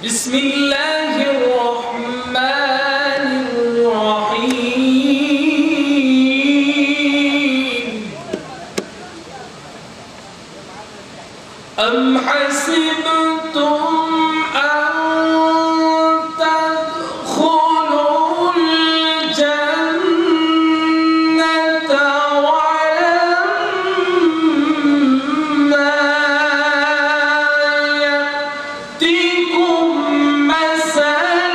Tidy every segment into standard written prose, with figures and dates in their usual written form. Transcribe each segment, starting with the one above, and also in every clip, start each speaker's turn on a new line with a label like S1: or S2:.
S1: بسم الله الرحمن الرحيم أم حسبتم أن تدخلوا الجنة ولما يأتكم مثل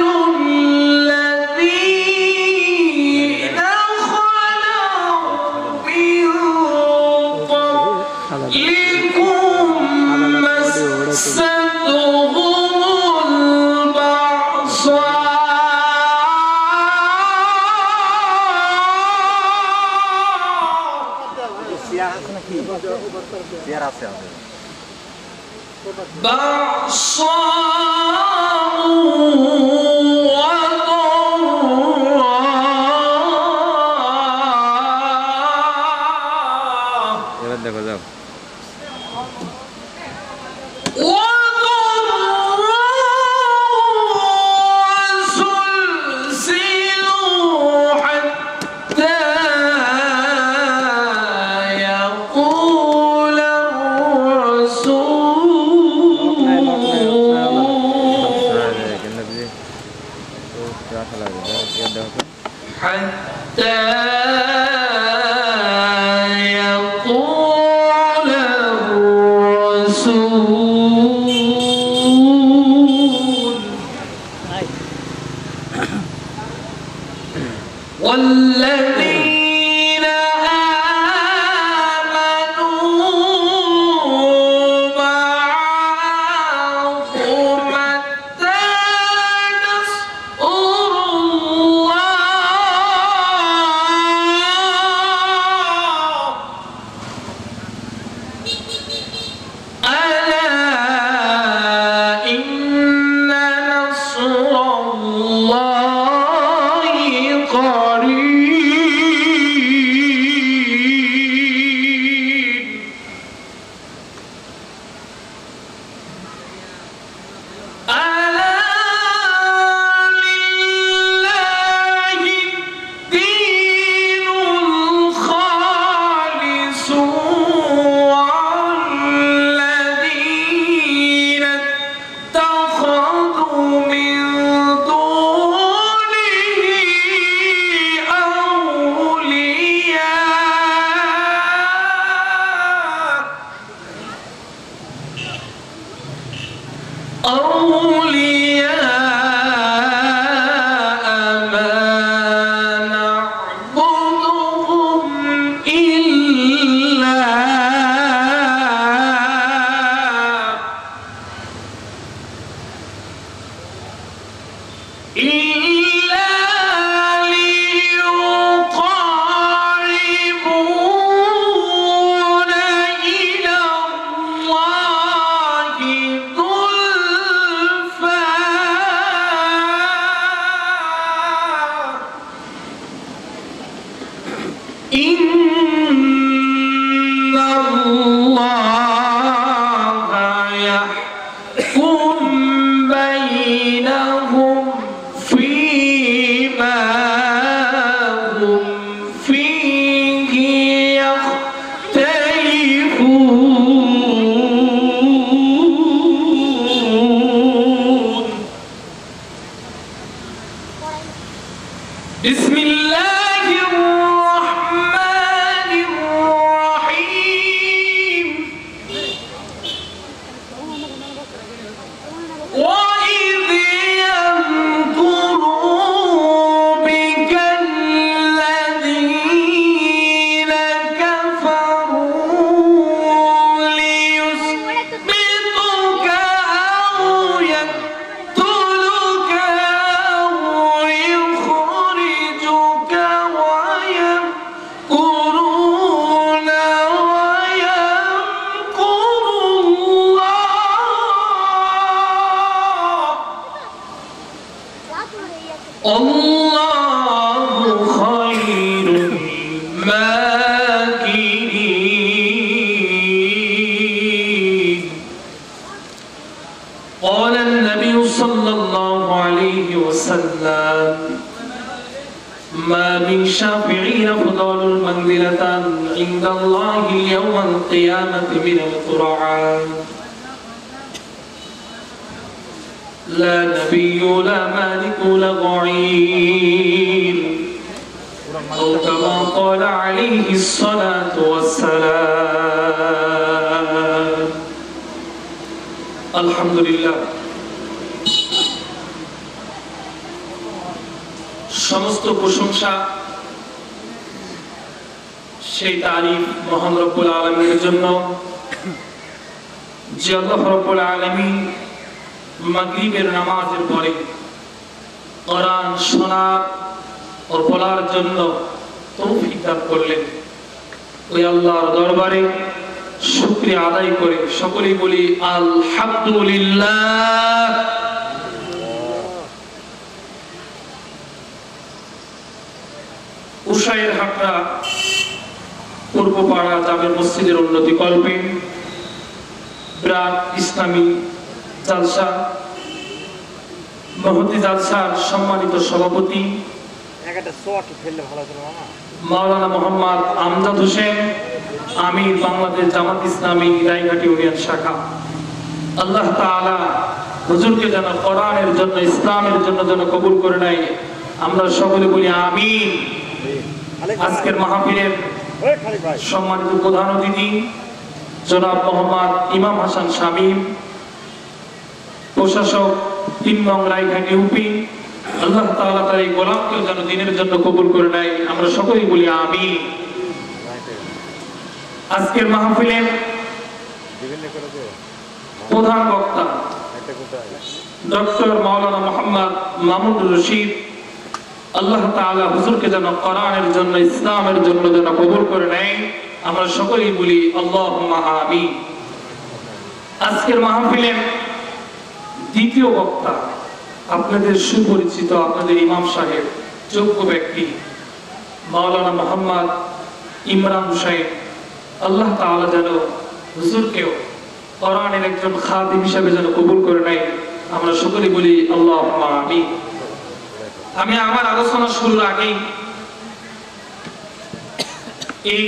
S1: الذين خلوا من قبلكم مستهم حتى يقول الرسول والذين آمنوا معه متى نصر إلى الله زلفى الشافعين أفضل منزلة عند الله يوم القيامة من القرعان لا نبي لا مالك لا ضعيف أو كما قال عليه الصلاة والسلام الحمد لله সমস্ত প্রশংসা সেই তারিফ মহান রব্বুল আলামিনের জন্য যে আল্লাহ রব্বুল আলামিন মাগরিবের নামাজের পরে কোরআন শোনা ও বলার জন্য তৌফিক দান করলেন। ওই আল্লাহর দরবারে শুকরিয়া আদায় করে সকলেই বলি আলহামদুলিল্লাহ। উশাইয়ের হাটরা পূর্বপাড়া জামে মসজিদের উন্নতি কল্পে বিরাট ইসলামী জালসা মহতি জালসার সম্মানিত সভাপতি মাওলানা মোহাম্মদ আমজাদ হোসেন আমির বাংলাদেশ জামাত ইসলামী রায়ঘাটি ইউনিয়ন শাখা, আল্লাহ তাআলা হুজুরকে যেন কোরআনের জন্য ইসলামের জন্য যেন কবুল করে নেয়, আমরা সকলে বলি আমিন। আজকের মাহফিলের সম্মানিত প্রধান অতিথি জনাব মোহাম্মদ ইমাম হাসান শামীম, প্রশাসক ৩ নং রায়ঘাটি ইউপি, আল্লাহ তাআলা তার এই গোলামকে যেন দিনের জন্য কবুল করে নেয়, আমরা সকলেই বলি আমিন। আজকের মাহফিলের প্রধান বক্তা ডক্টর মাওলানা মোহাম্মদ মামুনুর রশিদ, আল্লাহ তাআলা হুজুরকে যেন কোরআনের জন্য ইসলামের জন্য যেন কবুল করে নেয়, আমরা সকলেই বলি আল্লাহুম্মা আমিন। আজকের মাহফিলের দ্বিতীয় বক্তা আপনাদের সুপরিচিত আপনাদের ইমাম সাহেব, যোগ্য ব্যক্তি মাওলানা মোহাম্মদ ইমরান হুসাইন, আল্লাহ তাআলা যেন হুজুরকেও কোরআনের একজন খাদিম হিসেবে যেন কবুল করে নেয়, আমরা সকলেই বলি আল্লাহুম্মা আমিন। আমি আমার আলোচনা শুরুর আগেই এই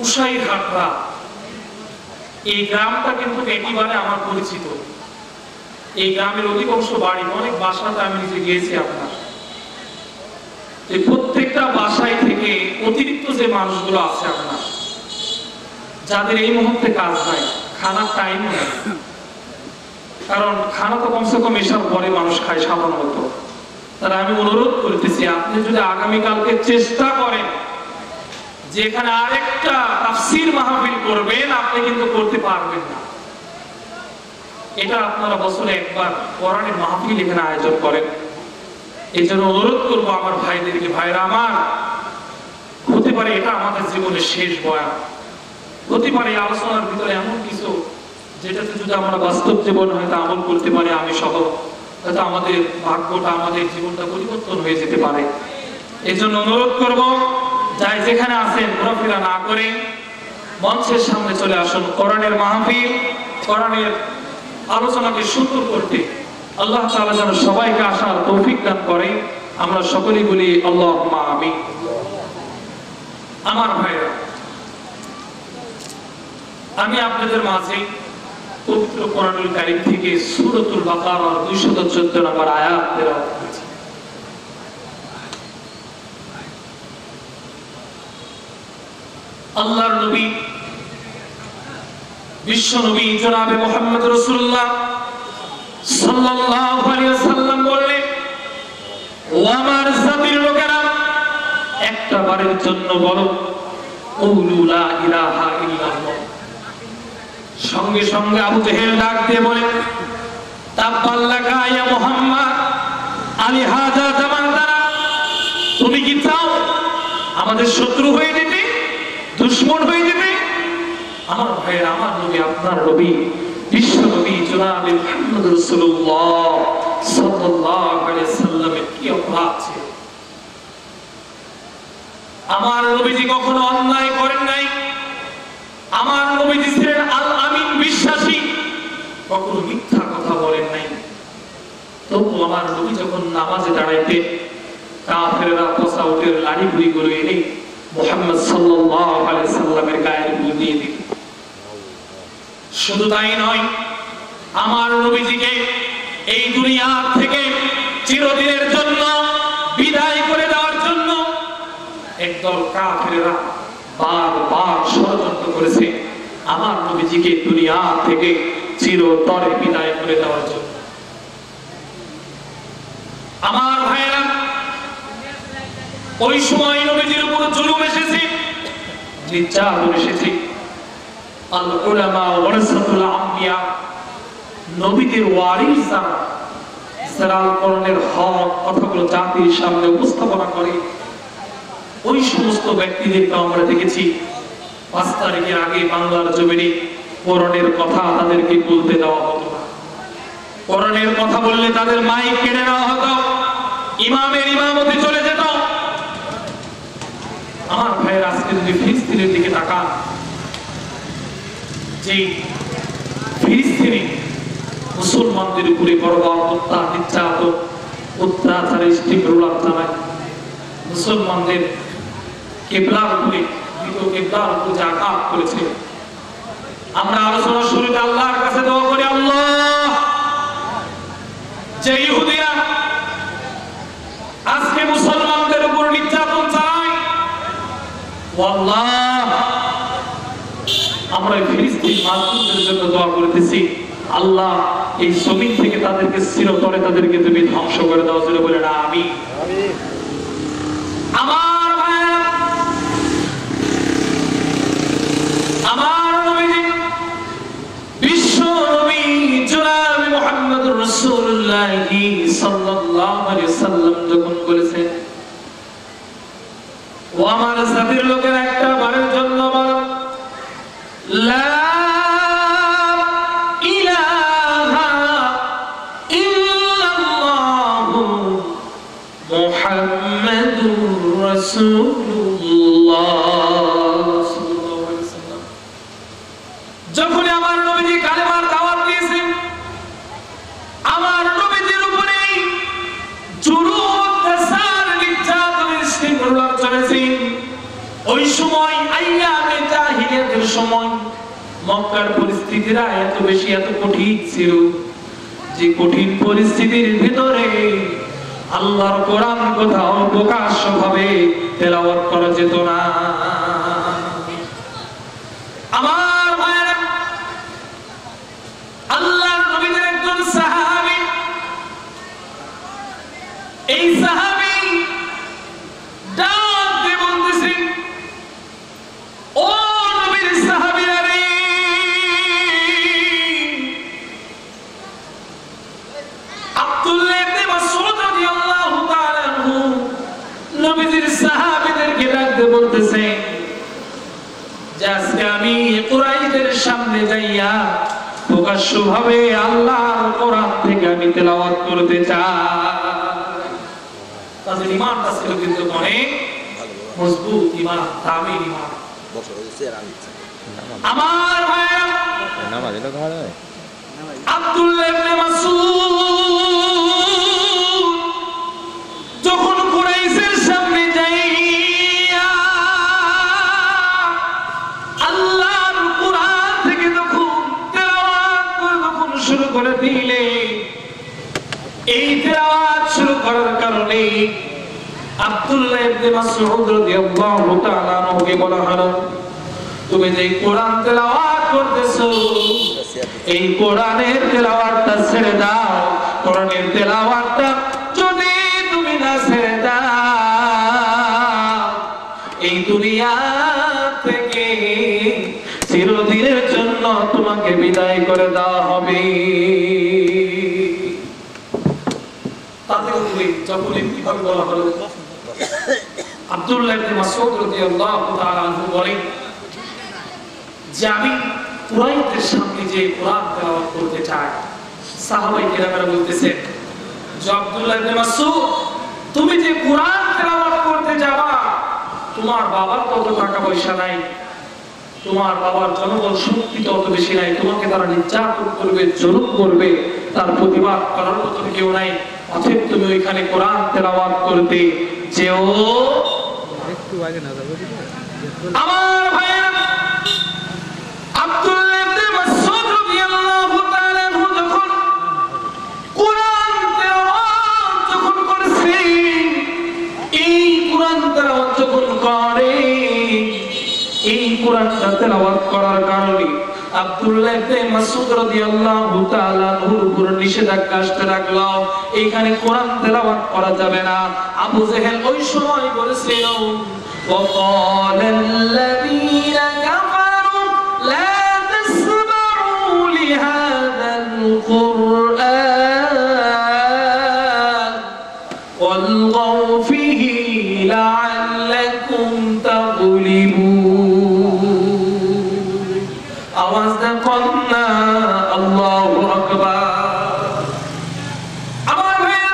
S1: উশাইর হাটরা এই গ্রামটা কিন্তু একেবারে আমার পরিচিত। এই গ্রামের অধিকাংশ বাড়ি, অনেক বাসাতে আমি নিজে গিয়েছি আপনার, এই প্রত্যেকটা বাসায় থেকে অতিরিক্ত যে মানুষগুলো আছে আপনার, যাদের এই মুহূর্তে কাজ নাই, খানার টাইম নেই, কারণ খানা তো কমসে কম এসার পরে মানুষ খায় সাধারণত। তারা আমি অনুরোধ করতেছি, আপনি যদি আগামীকালকে চেষ্টা করেন যে এখানে আরেকটা তাফসীর মাহফিল করবেন, আপনি কিন্তু করতে পারবেন না। এটা আপনারা বছরে একবার কোরআনের মাহফিল এখানে আয়োজন করেন। এই জন্য অনুরোধ করবো আমার ভাইদেরকে, ভাইরা আমার, হতে পারে এটা আমাদের জীবনের শেষ বয়ান, হতে পারে আলোচনার ভিতরে এমন কিছু যেটাতে যদি আমরা বাস্তব জীবন হয়তো আমল করতে পারি, আমি সহ, হয়তো আমাদের ভাগ্যটা, আমাদের জীবনটা পরিবর্তন হয়ে যেতে পারে। এই জন্য অনুরোধ করব, যাই যেখানে আছেন ঘোরাফেরা না করে মঞ্চের সামনে চলে আসুন। কোরআনের মাহফিল, কোরআনের আলোচনাকে সুন্দর করতে আল্লাহ তাআলা যেন সবাইকে আসার তৌফিক দান করে, আমরা সকলেই বলি আল্লাহুম্মা আমিন। আমার ভাইরা, আমি আপনাদের মাঝে পবিত্র কোরআনুল কারীম থেকে সূরাতুল বাকারার 214 নম্বর আয়াত তেলাওয়াত করেছি। আল্লাহর নবী, বিশ্ব নবী জনাবে মুহাম্মদ রাসূলুল্লাহ সাল্লাল্লাহু আলাইহি ওয়াসাল্লাম বললেন, ও আমার জাতির লোকেরা, একটা বারের জন্য বলো কুলু লা ইলাহা ইল্লাল্লাহ। সঙ্গে সঙ্গে আবু জেহেল ডাক দিয়ে বলে, তাব্বাল্লাকা ইয়া মুহাম্মদ আলী হাযা জামানতানা, তুমি কি চাও আমাদের শত্রু হয়ে যেতে, দুশমন হয়ে যেতে? আমার ভাইয়ের, আমার নবী, আপনার নবী, বিশ্ব নবী জনাবে মুহাম্মদ রাসূলুল্লাহ সাল্লাল্লাহু আলাইহি ওয়াসাল্লামের কি অপরাধ ছিল? আমার নবীজি কখনো অন্যায় করেন নাই। আমার নবীজি ছিলেন আল আমিন, বিশ্বাসী, কখনো মিথ্যা কথা বলেন নাই। তবু আমার নবী যখন নামাজে দাঁড়াইতেন, কাফেররা পোষা উটের লাড়ি গুলো এনে মুহাম্মদ সাল্লাল্লাহু আলাইহি সাল্লামের গায়ের উপর দিয়ে দিল। শুধু তাই নয়, আমার নবীজিকে এই দুনিয়া থেকে চিরদিনের জন্য বিদায় করে দেওয়ার জন্য একদল কাফেররা বারবার ষড়যন্ত্র করেছে আমার নবীজিকে দুনিয়া থেকে চিরতরে বিদায় করে দেওয়ার জন্য। আমার ভাইরা, ওই সময় নবীজির উপর জুলুম এসেছে, নির্যাতন এসেছে। আল উলামা ওয়ারাসাতুল আম্বিয়া, নবীদের ওয়ারিস যারা, যারা কোরআনের হক কথাগুলো জাতির সামনে উপস্থাপনা করে, ওই সমস্ত ব্যক্তিদেরকে আমরা দেখেছি 5 তারিখের আগে বাংলার জমিনে কোরআনের কথা তাদেরকে বলতে দেওয়া হতো না। কোরআনের কথা বললে তাদের মাইক কেড়ে নেওয়া হতো, ইমামের ইমামতি চলে যেত। আমার ভাইয়ের আজকে যদি ফিলিস্তিনের দিকে তাকান, যে ফিলিস্তিনি মুসলমানদের উপরে বর্বর হত্যা, নির্যাতন, অত্যাচার, স্টিমরোলার চালায়, মুসলমানদের কিবলার উপরে, দ্বিতীয় কিবলার উপরে যে আঘাত করেছে, আমরা আলোচনা শুরুতে আল্লাহর কাছে দোয়া করি, আল্লাহ, যে ইহুদিরা আজকে মুসলমানদের উপর নির্যাতন চালায়, আল্লাহ, আমরা ফিলিস্তিন মাজলুমদের জন্য দোয়া করতেছি, আল্লাহ এই জমিন থেকে তাদেরকে চিরতরে তাদেরকে তুমি ধ্বংস করে দাও। জোরে বলেন আমিন। আমার ভাইরা, আমার নবী, বিশ্ব নবী জনাব মুহাম্মদুর রাসূলুল্লাহ সাল্লাল্লাহু আলাইহি সাল্লাম যখন বলেছেন, ও আমার জাতির লোকের একটা বারের জন্য বলো লা ইলাহা ইল্লাল্লাহু মুহাম্মাদুর রাসূলুল্লাহ সাল্লাল্লাহু আলাইহি সাল্লাম। যখন আমার নবীজি কালেমার দাওয়াত দিয়েছেন, আমার নবীজির উপরে জুলুম, অত্যাচার, নির্যাতন, স্টিমরোলার চলেছে, ওই সময় আইয়ামে জাহিলিয়াতের সময় মক্কার পরিস্থিতিরা এত বেশি, এত কঠিন ছিল যে কঠিন পরিস্থিতির ভিতরে আল্লাহর কোরআন কোথাও প্রকাশ্যভাবে তেলাওয়াত করা যেত না। আমার ভাইরা, আল্লাহর নবীর একজন সাহাবী, এই সাহাবী ডাক দিয়ে বলতেছেন, ও নবীর সাহাবীরা রে, আব্দুল্লাহ ইবনে মাসউদ রাদিয়াল্লাহু তাআলা আনহু নবীর সাহাবীদেরকে ডাক দিয়ে বলতেছে যে আজকে আমি কুরাইশদের সামনে যাইয়া প্রকাশ্যভাবে আল্লাহর কোরআন থেকে আমি তেলাওয়াত করতে চাই। তাদের ঈমানটা ছিল কিন্তু অনেক মজবুত ঈমান, দামি ঈমান। আমার ভাইরা, নামাজ এটা ঘর হয়, আব্দুল্লাহ ইবনে মাসউদ যখন কুরাইশের সামনে যাইয়া আল্লাহর কোরআন থেকে যখন তেলাওয়াত করে যখন শুরু করে দিলে, এই তেলাওয়াত শুরু করার কারণে আব্দুল্লাহ ইবনে মাসউদ রাদিয়াল্লাহু তাআলা আনহুকে বলা হলো, তুমি যে কোরআন তেলাওয়াত করতেছো, এই কোরআনের তেলাওয়াতটা ছেড়ে দাও। কোরআনের তেলাওয়াতটা যদি তুমি না ছেড়ে দাও, এই দুনিয়া থেকে চিরদিনের জন্য তোমাকে বিদায় করে দেওয়া হবে। তাদের উপরে যখন এইভাবে বলা হলো, আব্দুল্লাহ ইবনে মাসউদ রাদিয়াল্লাহু তাআলা আনহু বলেন যে আমি কুরাইশদের সামনে যে কোরআন তেলাওয়াত করতে চাই। সাহাবায়ে কেরামরা বলতেছেন যে আব্দুল্লাহ ইবনে মাসউদ, তুমি যে কোরআন তেলাওয়াত করতে যাবা, তোমার বাবার তত টাকা পয়সা নাই, তোমার বাবার জনবল শক্তি তত বেশি নাই, তোমাকে তারা নির্যাতন করবে, জুলুম করবে, তার প্রতিবাদ করার মতো কেউ নাই। অতএব তুমি ওইখানে কোরআন তেলাওয়াত করতে যেও।
S2: একটু আগে না যাবে
S1: আমার ভাইয়েরা, আব্দুল্লাহ ইবনে মাসউদ রাদিয়াল্লাহু তাআলা আনহু যখন কোরআন তেলাওয়াত যখন করছে, এই কোরআন তেলাওয়াত যখন করে, এই কোরআনটা তেলাওয়াত করার কারণে আব্দুল্লাহ ইবনে মাসউদ রাদিয়াল্লাহু তাআলা আনহুর উপর নিষেধাজ্ঞা আসতে লাগলো, এইখানে কোরআন তেলাওয়াত করা যাবে না। আবু জেহেল ওই সময় বলেছিল, وقال الذين كفروا لا تسمعوا لهذا القرآن والغوا فيه لعلكم تغلبون। আওয়াজ দেন কন্যা আল্লাহু আকবার। আমার ভাইরা,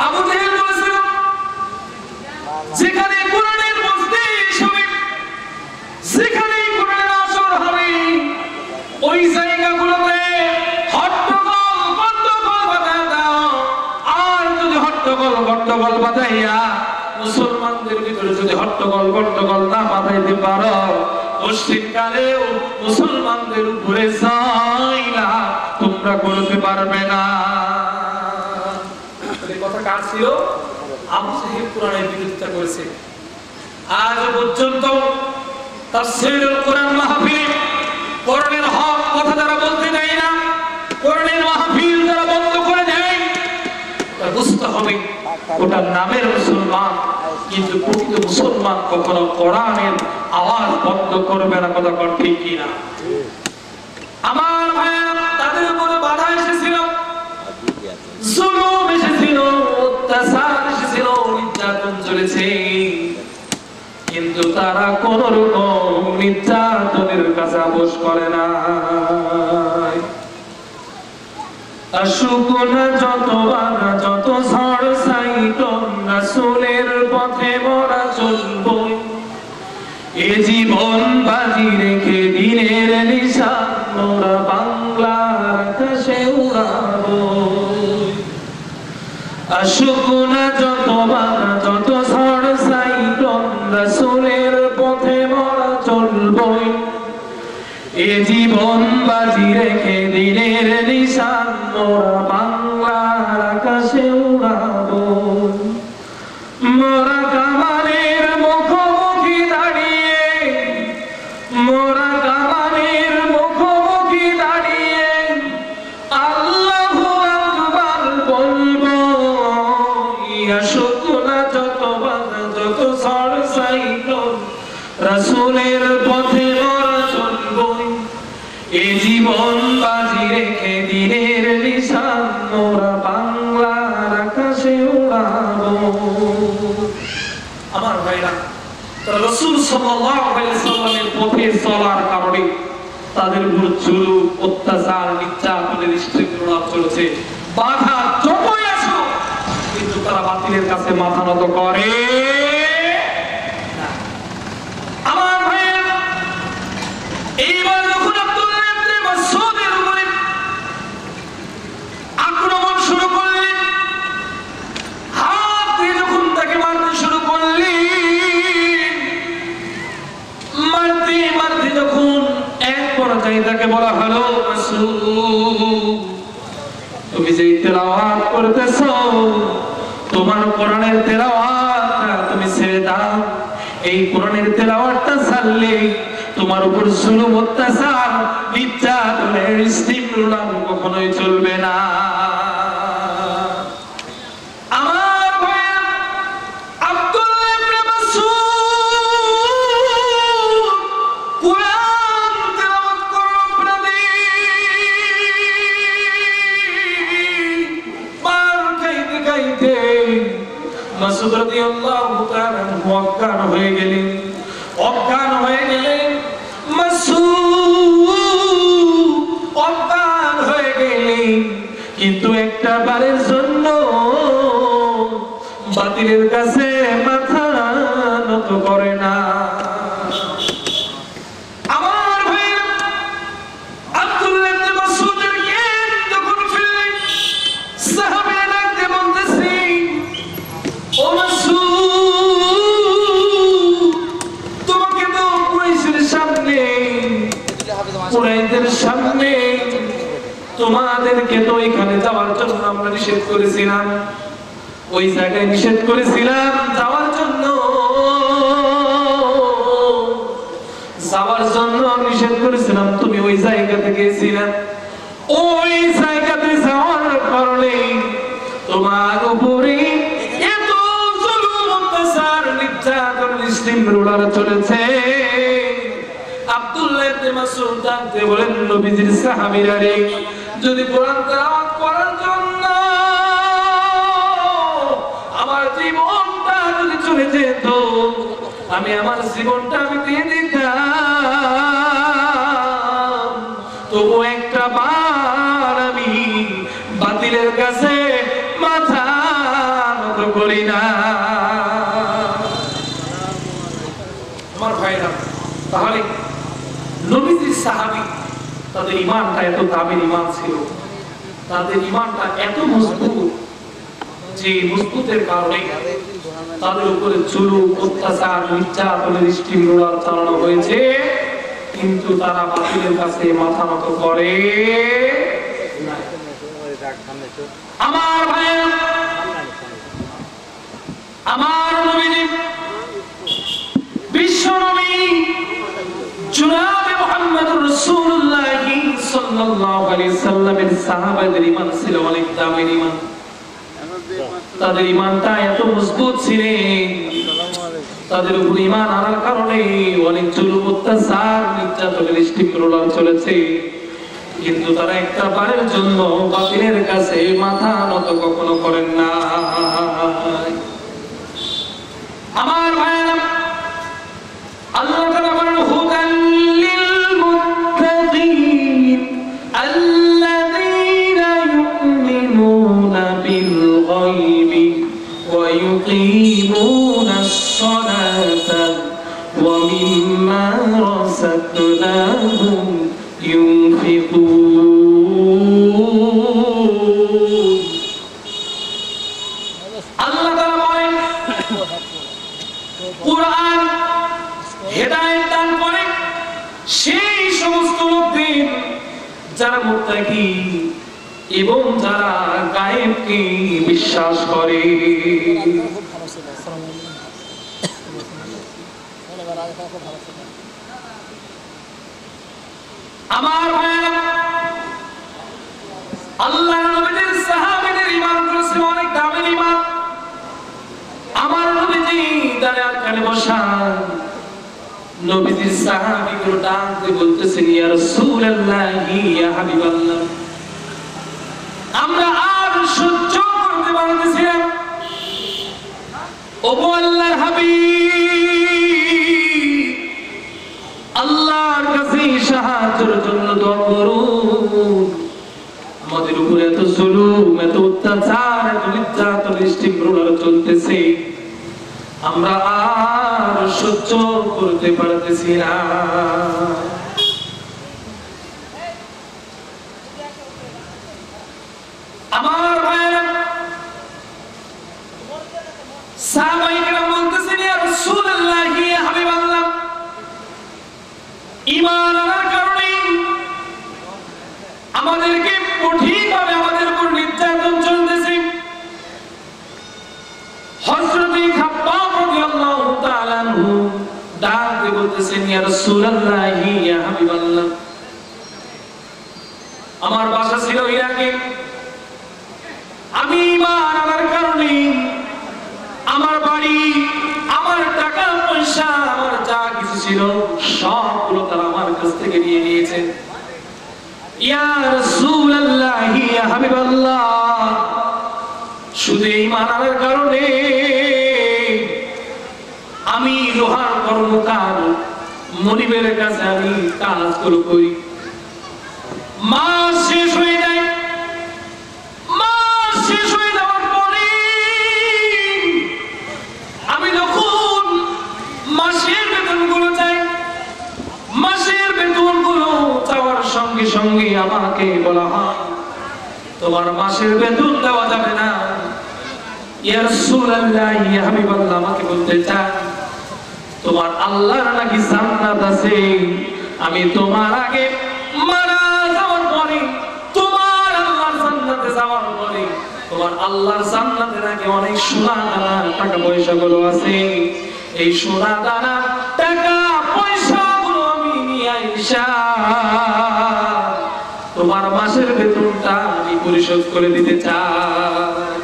S1: আবু জেহেল বলেছিল যেখানে কোরআনের মজলিস হবে, যেখানে কোরআনের আসর হবে, ওই জায়গাগুলোতে হট্টগোল গন্ডগোল বাজায় দাও। আর যদি হট্টগোল গন্ডগোল বাজাইয়া মুসলমানদের ভিতরে যদি হট্টগোল গন্ডগোল না বাজাইতে পারো, মুশরিককালেও মুসলমানদের উপরে জাইলা তোমরা করতে পারবে না। এই কথা কার ছিল? আবু জেহেল কোরআনের বিরোধিতা করেছে। আজ পর্যন্ত তাফসীরুল কোরআন মাহফিল, কোরআনের হক কথা যারা বলতে দেয় না, কোরআনের মাহফিল যারা বন্ধ করে দেয়, তা বুঝতে হবে ওটা নামের মুসলমান, কিন্তু প্রকৃত মুসলমান কখনো কোরআনের আওয়াজ বন্ধ করবে না। কথা কর ঠিক কিনা? আমার ভাইরা, তাদের উপরে বাধা এসেছিল, জুলুম এসেছিল, অত্যাচার এসেছিল, নির্যাতন চলেছে, কিন্তু তারা কোন রকম নির্যাতনের কাছে আপোষ করে না। আসুক না যত বাধা, যত ঝড় সাইক্লোন, রাসূলের পথে মোরা চলবো, এ জীবন বাজি রেখে দিনের নিশান মোরা বাংলার আকাশে উড়াবো। আসুক না যত বাধা, যত ঝড় সাইক্লোন, রাসূলের পথে মোরা চলবো, এ জীবন বাজি রেখে দিনের নিশান মোরা বাংলার আকাশে উড়াবো। মোরা কামানের মুখোমুখি দাঁড়িয়ে, মোরা কামানের মুখোমুখি দাঁড়িয়ে আল্লাহু আকবার বলবো। আসুক না যত বাধা, যত ঝড় সাইক্লোন, রাসূলের পথে মোরা চলবো, এ জীবন বাজি রেখে দিনের নিশান মোরা বাংলার আকাশে উড়াবো। আমার ভাইরা, রাসূল সাল্লাল্লাহু আলাইহি সাল্লামের পথে চলার কারণে তাদের উপর জুলুম, অত্যাচার, নির্যাতনের শৃঙ্খলা চলছে। বাধা যতই আসুক, কিন্তু তারা বাতিলের কাছে মাথা নত করে না। আমার ভাইরা, এইবার যখন আব্দুল্লাহ ইবনে মাসউদের উপরে আক্রমণ শুরু করলেন, হাত দিয়ে যখন তাকে মারতে শুরু করলেন, মারতে মারতে যখন এক পর্যায়ে তাকে বলা হলো, মাসউদ তুমি যে তেলাওয়াত করতেছো, তোমার কোরআনের তেলাওয়াতটা তুমি ছেড়ে দাও। এই কোরআনের তেলাওয়াতটা ছাড়লে তোমার উপর জুলুম, অত্যাচার, নির্যাতনের স্টিমুলাম কখনোই চলবে না। আমার ভাইয়া, আব্দুল্লাহ ইবনে মাসউদ কোরআন তেলাওয়াত করলো মার খাইতে খাইতে মাসউদ রাদিয়াল্লাহু তাআলা অজ্ঞান হয়ে গেলেন। অজ্ঞান হয়ে গেলেন মাসউদ, অজ্ঞান হয়ে গেলেন, কিন্তু একটা বারের জন্য বাতিলের কাছে মাথা নত করে না। আমার ভাইরা, আব্দুল্লাহ ইবনে মাসউদের জ্ঞান যখন ফিরলেন, সাহাবীরা কুরাইশদের সামনে তোমাদেরকে তো এখানে যাওয়ার জন্য আমরা নিষেধ করেছিলাম, ওই জায়গায় নিষেধ করেছিলাম যাওয়ার জন্য নিষেধ করেছিলাম, তুমি ওই জায়গাতে গিয়েছিলাম, ওই জায়গাতে যাওয়ার কারণে তোমার উপরে এত জুলুম অত্যাচার নির্যাতন নিষ্ঠুরতা চলেছে। আব্দুল্লাহ ইবনে মাসউদ জানতে বলেন, নবীজির সাহাবীরা রে, যদি কোরআন তেলাওয়াত করার জন্য আমার জীবনটা যদি চলে যেত, আমি আমার জীবনটা আমি দিয়ে দিতাম, তবু একটা বার আমি বাতিলের কাছে মাথা নত করি না। আমার ভাইরা, তাহলে নবীজির সাহাবী তাদের ঈমানটা এত দামি ঈমান ছিল, তাদের ঈমানটা এত মজবুত যে মজবুতের কারণে তাদের উপরে জুলুম অত্যাচার নির্যাতনের নিষ্ঠুরতা চালানো হয়েছে, কিন্তু তারা বাতিলের কাছে মাথা নত করে না। আমার ভাইরা, আমার নবীজি বিশ্ব নবী জনাবে মুহাম্মদুর রাসূলুল্লাহ সাল্লাল্লাহু আলাইহি সাল্লামের সাহাবাদের ঈমান ছিল অনেক দামি ঈমান। তাদের ঈমানটা এত মজবুত ছিল, তাদের উপর ঈমান আনার কারণে অনেক জুলুম অত্যাচার নির্যাতনের নিষ্ঠুরতা চলেছে, কিন্তু তারা একটা বারের জন্য বাতিলের কাছে মাথা নত কখনো করেন না। আমার ভাইরা, আল্লাহ তাআলা বলেন, হুদাল লিল মুত্তাকিন আল্লাযীনা ইউমিনুনা বিল গায়বি ওয়া ইউকিমুনাস সালাতা ওয়া মিম্মা রাযাকনাহুম ইউনফিকুন। আল্লাহ তাআলা বলেন, কুরআন হেদায়েত দান করে সেই সমস্ত লোকদের যারা মুত্তাকি এবং যারা গায়েবকে বিশ্বাস করে। আমার ভাইরা, আল্লাহর নবীর সাহাবীদের ঈমান করেছে অনেক দামি ঈমান। আমার নবীজি দাঁড়ায় কানে বসা নবীজির সাহাবীগুলো ডাক দিয়ে বলতেছেন, ইয়া রাসূলুল্লাহ, ইয়া হাবিবাল্লাহ, আমরা আর সহ্য করতে পারতেছি না, ওগো আল্লাহর হাবিব, আল্লাহর কাছে সাহায্যের জন্য দোয়া করুন। আমাদের উপরে এত জুলুম, এত অত্যাচার, এত নির্যাতন নিষ্ঠুরতা চলতেছে, আমরা আর সহ্য করতে পারতেছি না। আমার ভাইরা, সাহাবায়ে বলতেছেন, ইয়া রাসূলুল্লাহ, ইয়া হাবিবাল্লাহ, ঈমান আনার কারণে আমাদেরকে কঠিনভাবে আমাদের উপর নির্যাতন চলতেছে। হযরত খাব্বাব রাদিয়াল্লাহু তাআলা আনহু ডাক দিয়ে বলতেছেন, ইয়া রাসূলুল্লাহ, ইয়া হাবিবাল্লাহ, আমার বাসা ছিল ইরাকে, আমি ঈমান আনার কারণে আমার বাড়ি, আমার টাকা পয়সা, আমার যা কিছু ছিল সবগুলো তারা আমার কাছ থেকে নিয়ে নিয়েছে। ইয়া রাসূলুল্লাহ, ইয়া হাবিবাল্লাহ, শুধু ঈমান আনার কারণে আমি লোহার কর্মকার মনিবের কাছে আমি কাজগুলো করি, মাস শেষ হয়ে যায়, মাস শেষ হয়ে যাওয়ার পরে আমি যখন মাসের বেতনগুলো চাই, মাসের বেতনগুলো চাওয়ার সঙ্গে সঙ্গে আমাকে বলা হয়, তোমার মাসের বেতন দেওয়া যাবে না। ইয়া রাসূলুল্লাহ, ইয়া হাবিবাল্লাহ, আমাকে বলতে চান তোমার আল্লাহর নাকি জান্নাত আছে, আমি তোমার আগে আল্লাহর জান্নাতে নাকি অনেক সোনা দানা টাকা পয়সা গুলো আছে। এই সোনা দানা টাকা পয়সা গুলো আমি নিয়ে আইসা তোমার মাসের বেতনটা আমি পরিশোধ করে দিতে চাই।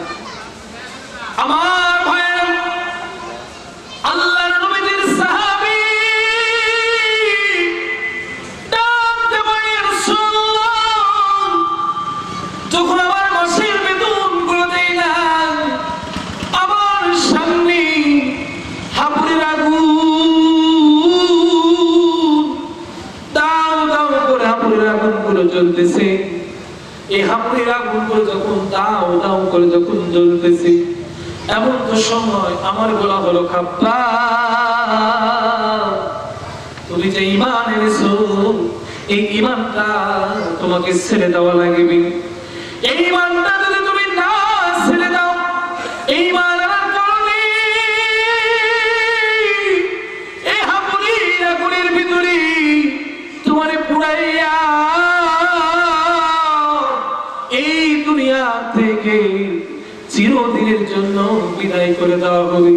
S1: আমার ভাইয়েরা, আল্লাহর নবীর সাহাবী ডাকতে বলে, রাসূলুল্লাহ, যখন আমার মাসের বেতন গুলো দেই না, আমার সামনে হাবুরের আগুন দাও দাও করে হাবুরের আগুন গুলো জ্বলতেছে। এই হাবুরের আগুন গুলো যখন দাও দাও করে যখন জ্বলতেছে, এমন তো সময় আমার বলা হলো, খাব্বাব, তুমি যে ঈমান এনেছো, এই ঈমানটা তোমাকে ছেড়ে দেওয়া লাগবে। এই ঈমানটা যদি তুমি না ছেড়ে দাও, এই ঈমান আনার কারণে এই হাবুরের আগুনের ভিতরে তোমারে পুড়াইয়া এই দুনিয়া থেকে চিরদিনের জন্য বিদায় করে দেওয়া হবে।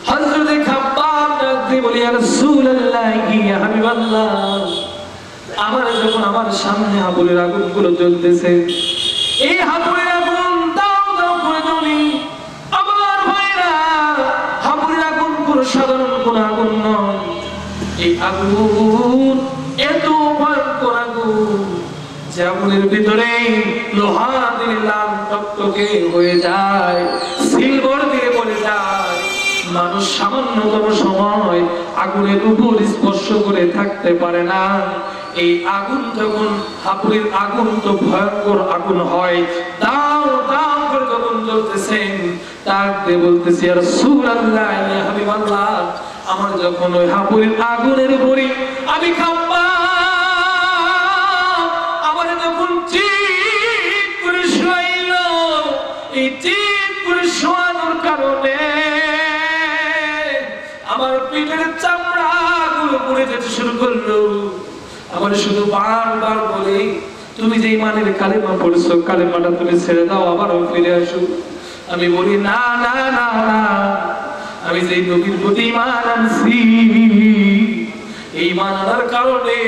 S1: হযরতে খাব্বাব ডাকতে বলি, ইয়া রাসূলুল্লাহ, ইয়া হাবিবাল্লাহ, আমার যখন আমার সামনে হাবুরের আগুনগুলো জ্বলতেছে, এই হাবুরের আগুন দাও দাও করে জ্বলি। আমার ভাইরা, হাবুরের আগুন কোনো সাধারণ কোনো আগুন নয়। এই আগুন এত ভয়ঙ্কর আগুন যে আগুনের ভিতরে লোহা দিলে লাল টকটকে হয়ে যায়, সিলভার দিয়ে পড়ে যায়। মানুষ সামান্যতম সময় আগুনের উপর স্পর্শ করে থাকতে পারে না। এই আগুন যখন, হাবুরের আগুন তো ভয়ঙ্কর আগুন হয়, দাও দাও করে যখন জ্বলতেছেন, ডাকতে বলতেছি, ইয়া রাসূলুল্লাহ, ইয়া হাবিবাল্লাহ, আমার যখন ওই হাবুরের আগুনের উপরে আমি খাব্বাব, আমার যখন চিৎ করে শোয়াইল, এই চিৎ করে শোয়ানোর কারণে আমার পিঠের চামড়া গুলো পুড়ে যেতে শুরু করলো। আমার শুধু বারবার বলে, তুমি যে ঈমানের কালেমা পড়ছো, কালেমাটা তুমি ছেড়ে দাও, আবারও ফিরে আসো। আমি বলি, না না না না, আমি যে নবীর প্রতি ঈমান আনছি, এই ঈমান আনার কারণে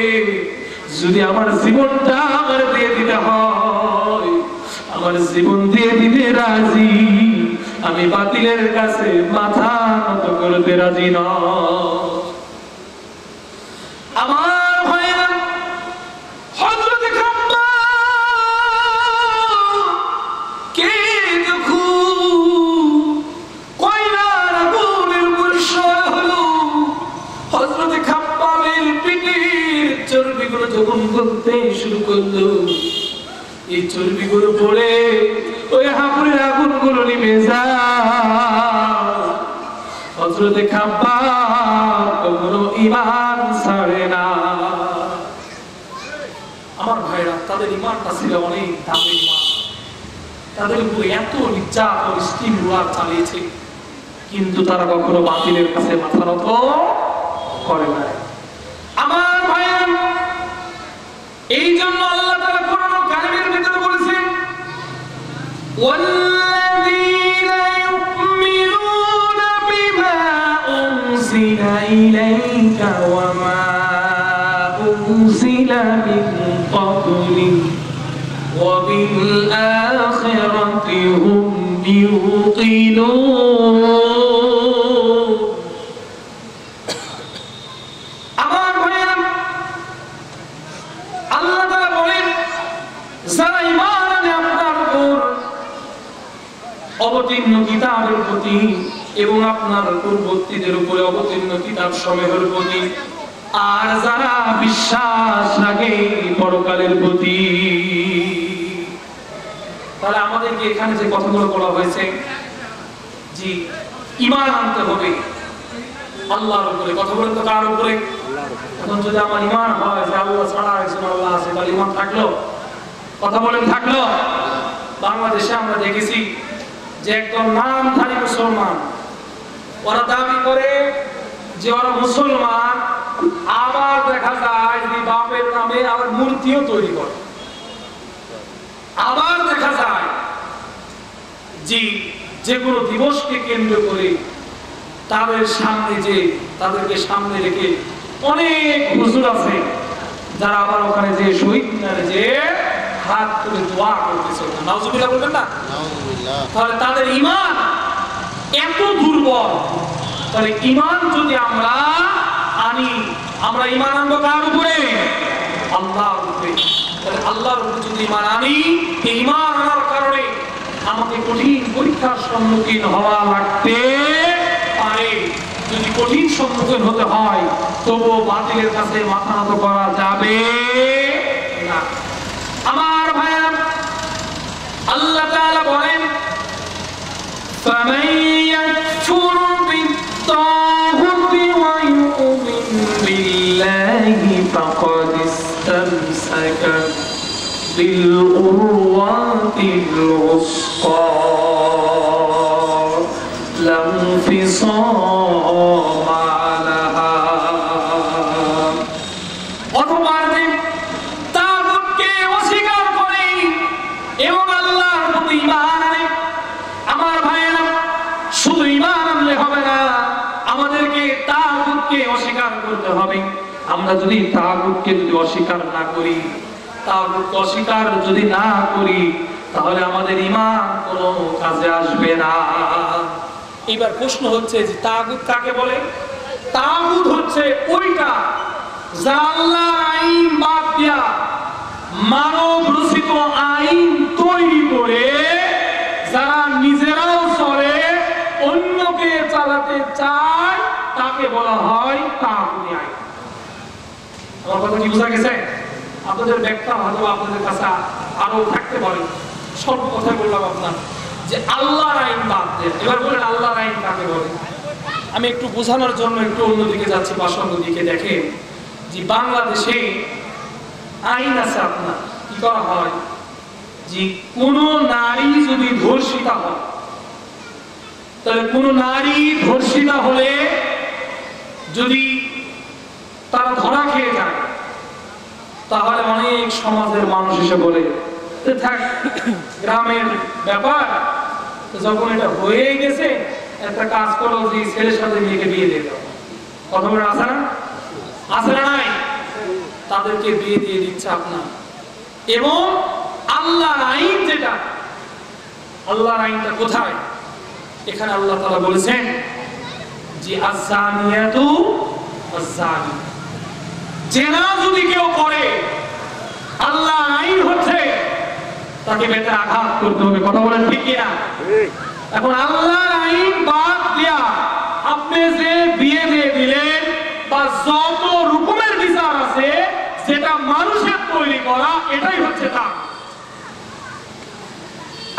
S1: যদি আমার জীবনটা আমার দিয়ে দিতে হয়, আমার জীবন দিয়ে দিতে রাজি। আমি বাতিলের কাছে মাথা নত করতে রাজি নয়। আমার ভাইরা, হযরতে খাব্বাব কে যখন কয়লার আগুনের উপর সওয়ার হলো, হযরতে খাব্বাবের পিঠের চর্বিগুলো যখন গলতে শুরু করলো, এই চর্বিগুলো পড়ে ওই হাবুরের আগুনগুলো নিভে যায়। হযরতে খাব্বাব কখনো ঈমান ছাড়ে না। আমার ভাইরা, তাদের ঈমানটা ছিল অনেক দামি ঈমান। তাদের উপরে এত নির্যাতন স্টিম রোলার চালিয়েছে, কিন্তু তারা কখনো বাতিলের কাছে মাথা নত করে না। আমার ভাইরা, এই জন্য আল্লাহ তাআলা কোরআন কারীমের ভিতরে বলেছেন, ওয়াল্লাযীনা ইউমিনুনা বিমা উনজিলা ইলাইকা ওয়া মা উনজিলা মিন ক্বাবলিক ওয়া বিল আখিরাতি হুম ইউকিনুন। আমার ভাইরা, আল্লাহ তাআলা বলেন, যারা ঈমান আনে আপনার উপর অবতীর্ণ কিতাবের প্রতি এবং আপনার পূর্ববর্তীদের উপরে অবতীর্ণ কিতাব সমূহের প্রতি, আর যারা বিশ্বাস রাখে পরকালের প্রতি। তাহলে আমাদেরকে এখানে যে কথাগুলো বলা হয়েছে, জি, ঈমান আনতে হবে আল্লাহর উপরে। কথা বলেন তো, কার উপরে? এখন যদি আমার ঈমান হয় যে আল্লাহ ছাড়া একজন আল্লাহ আছে, তাহলে ঈমান থাকলো? কথা বলেন, থাকলো? বাংলাদেশে আমরা দেখেছি যে একদম নামধারী মুসলমান, ওরা দাবি করে যে ওরা মুসলমান, আবার দেখা যায় যে বাপের নামে আবার মূর্তিও তৈরি করে। আবার দেখা যায় যে কোনো দিবসকে কেন্দ্র করে তাদেরকে সামনে রেখে অনেক হুজুর আছে যারা আবার ওখানে যে শহীদ মিনারে যে হাত তুলে দোয়া করতেছে, নাউজুবিল্লাহ বলবেন না? তাহলে তাদের ঈমান এত দুর্বল। তাহলে ঈমান যদি আমরা আনি, আমরা ঈমান আনবো কার উপরে? আল্লাহর উপরে। তাহলে আল্লাহর উপরে যদি ঈমান আনি, এই ঈমান আনার কারণে আমাকে কঠিন পরীক্ষার সম্মুখীন হওয়া লাগতে পারে। যদি কঠিন সম্মুখীন হতে হয়, তবুও বাতিলের কাছে মাথা নত করা যাবে না। আমার ভাইরা, আল্লাহ তাআলা বলেন, فَمَن يَكْفُرْ بِالطَّاغُوتِ وَيُؤْمِنْ بِاللَّهِ فَقَدِ اسْتَمْسَكَ بِالْعُرْوَةِ الْوُثْقَى لَا انفِصَامَ لَهَا। অথবা তাগুতকে অস্বীকার করে এবং আল্লাহর প্রতি ঈমান আনে। আমার ভাইয়েরা, শুধু ঈমান আনলে হবে না, আমাদেরকে তাগুতকে অস্বীকার করতে হবে। আমরা যদি তাগুতকে অস্বীকার না করি, তাগুতকে অস্বীকার যদি না করি, তাহলে আমাদের ঈমান কোনো কাজে আসবে না। এবার প্রশ্ন হচ্ছে যে তাগুত কাকে বলে? তাগুত হচ্ছে ওইটা যা আল্লাহর আইন বাদ দিয়া মানব রচিত আইন তৈরি করে যারা নিজেরাও চলে, অন্যকে চালাতে চায়, তাকে বলা হয় তাগুতি আইন। আমার কথা কি বোঝা গেছে? আপনাদের ব্যাখ্যা হয়তো আপনাদের কাছে আরো থাকতে পারে, সব কথা বললাম আপনার যে আল্লাহর আইন বাদ দেয়। এবার বলেন আল্লাহর আইন কাকে বলে? আমি একটু বোঝানোর জন্য একটু অন্যদিকে যাচ্ছি, বাসঙ্গ দিকে। দেখেন যে বাংলাদেশে আইন আছে আপনার, কি করা হয় যে কোন নারী যদি ধর্ষিতা হয়, তাহলে কোন নারী ধর্ষিতা হলে যদি তারা ধরা খেয়ে যায়, তাহলে অনেক সমাজের মানুষ এসে বলে থাক, গ্রামের ব্যাপার, যখন এটা হয়ে গেছে একটা কাজ করো যে ছেলের সাথে মেয়েকে বিয়ে দিয়ে দাও। কথা বলে আছে না? আছে না নাই? তাদেরকে বিয়ে দিয়ে দিচ্ছে আপনার। এবং আল্লাহর আইন যেটা, আল্লাহর আইনটা কোথায়? এখানে আল্লাহ তাআলা বলেছেন যে আয-যানিয়াতু আয-যানি, জেনা যদি কেউ করে, আল্লাহর আইন হচ্ছে তাকে বেতে আঘাত করতে হবে। কথা বলেন ঠিক কিনা? এখন আল্লাহর আইন বাদ দিয়া আপনি যে বিয়ে দিয়ে দিলেন বা যত রকমের বিচার আছে সেটা মানুষের তৈরি করা, এটাই হচ্ছে তা।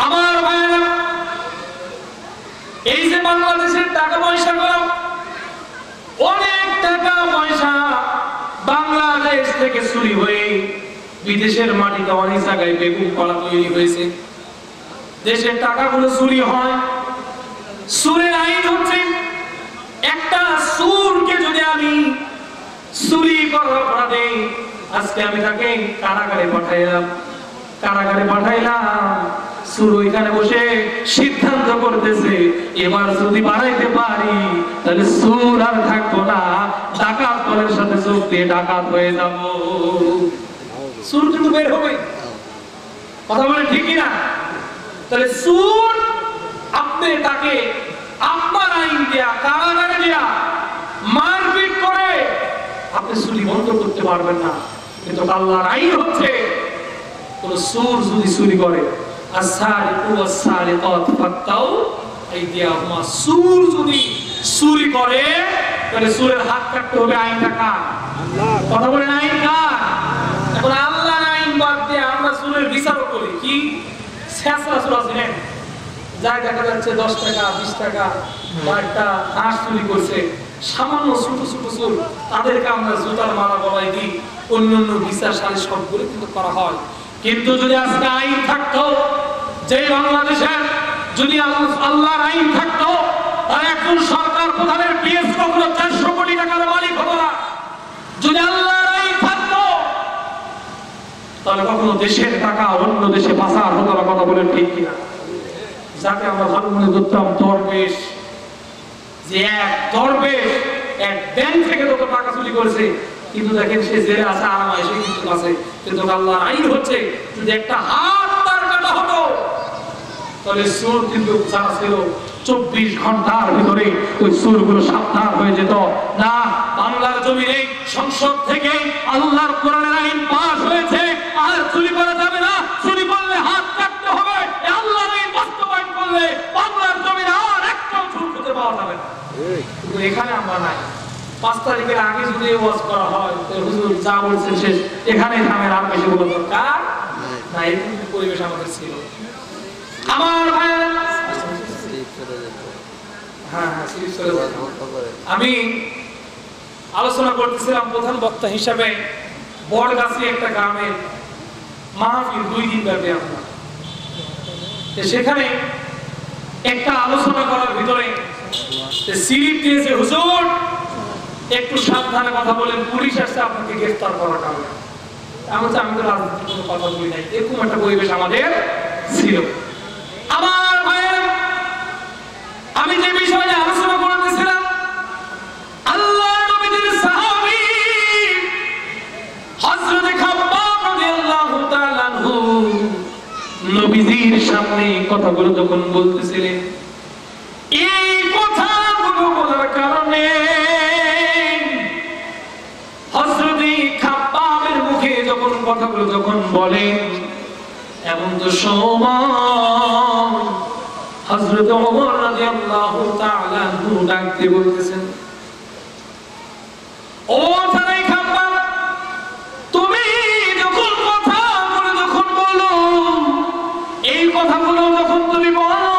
S1: আমার ভাইরা, এই যে বাংলাদেশের টাকা পয়সা গুলো, অনেক টাকা পয়সা বাংলাদেশ থেকে চুরি হয়ে বিদেশের মাটিতে অনেক জায়গায় বেগুন কলা তৈরি হয়েছে। দেশের টাকাগুলো চুরি হয়। সুরের আইন হচ্ছে একটা সুরকে যদি আমি চুরি করার অপরাধে আজকে আমি তাকে কারাগারে পাঠাইলাম, সুর ওইখানে বসে সিদ্ধান্ত করতেছে এবার যদি বাড়াইতে পারি তাহলে সুর আর থাকবো না, ডাকাত দলের সাথে যোগ দিয়ে ডাকাত হয়ে যাব। সুর কিন্তু বের হবে। কথা বলে ঠিকই না? তাহলে সুর আপনি তাকে আপনার আইন দেয়া, কারাগারে দেয়া, মারপিট করে আপনি চুরি বন্ধ করতে পারবেন না। কিন্তু আল্লাহর আইন হচ্ছে কোন সুর যদি চুরি করে, আস-সারিকু ওয়াস-সারিকাত ফাক্তাউ আইদিয়াহুমা, সুর যদি চুরি করে তাহলে সুরের হাত কাটতে হবে। আইনটা কার? আল্লাহর। কথা বলেন আইন কার? এখন আল্লাহর আইন বাদ দিয়ে আমরা সুরের বিচার করি কি? শেষরা সুরা ছিলেন যাই দেখা যাচ্ছে 10 টাকা 20 টাকা বা একটা হাঁস চুরি করছে, সামান্য ছোট ছোট চুর, তাদেরকে আমরা জুতার মালা বলাই দিই। অন্যান্য বিচার সালিশ সবগুলো কিন্তু করা হয়। কিন্তু যদি আজকে আইন থাকতো, যে বাংলাদেশের যদি আল্লাহর আইন থাকতো, আর একজন সরকার প্রধানের পিএস কখনো 400 কোটি টাকার মালিক হতো না। যদি আল্লাহর আইন থাকতো তাহলে কখনো দেশের টাকা অন্য দেশে পাচার হতো না। কথা বলেন ঠিক কিনা? যাকে আমরা ভালো মনে করতাম দরবেশ, যে এক দরবেশ এক ব্যাংক থেকে যত টাকা চুরি করেছে, কিন্তু দেখেন সে জেলে আছে, আরাম এসে কিন্তু আছে। কিন্তু আল্লাহর আইন হচ্ছে যদি একটা হাত তার কাটা হতো, তাহলে সুর কিন্তু যারা ছিল 24 ঘন্টার ভিতরে ওই সুরগুলো সাবধান হয়ে যেত। না, বাংলার জমিনে সংসদ থেকে আল্লাহর কোরআনের আইন পাস হয়েছে, আর চুরি করা যাবে না, চুরি করলে হাত কাটতে হবে। আল্লাহর আইন বাস্তবায়ন করলে বাংলার জমিনে আর একটাও চুর খুঁজে পাওয়া যাবে না। কিন্তু এখানে আমরা নাই। 5 তারিখের আগে যদি ওয়াজ করা হয়, হুজুর যা বলছেন শেষ, এখানেই থামেন, আর বেশি বলা দরকার না। এরকম পরিবেশ আমাদের ছিল। আমার ভাইয়েরা, আমি আলোচনা করতেছিলাম প্রধান বক্তা হিসাবে বড়গাছি একটা গ্রামের মাহফিল 2 দিন ব্যাপী। আমরা সেখানে একটা আলোচনা করার ভিতরে সিরিপ দিয়েছে, হুজুর একটু সাবধানে কথা বলেন, পুলিশ আসছে আপনাকে গ্রেফতার করার কারণে। আমি তো রাজনীতির কোনো কথা বলি নাই। এরকম একটা পরিবেশ আমাদের ছিল। আমার ভাইয়ের, আমি যে বিষয়ে আলোচনা করতেছিলাম, আল্লাহর নবীর সাহাবী হযরত খাব্বাব রাদিয়াল্লাহু তাআলা আনহু নবীজির সামনে কথাগুলো যখন বলতেছিলেন, এই কথাগুলো বলার কারণে হযরত খাব্বাবের মুখে যখন কথাগুলো যখন বলেন, এমন তো সময় হযরত ওমর রাদিয়াল্লাহু তাআলা আনহু ডাক দিয়ে বলতেছেন, ও থানাই খাব্বাব, তুমি যখন কথাগুলো যখন বলো, এই কথাগুলো যখন তুমি বলো,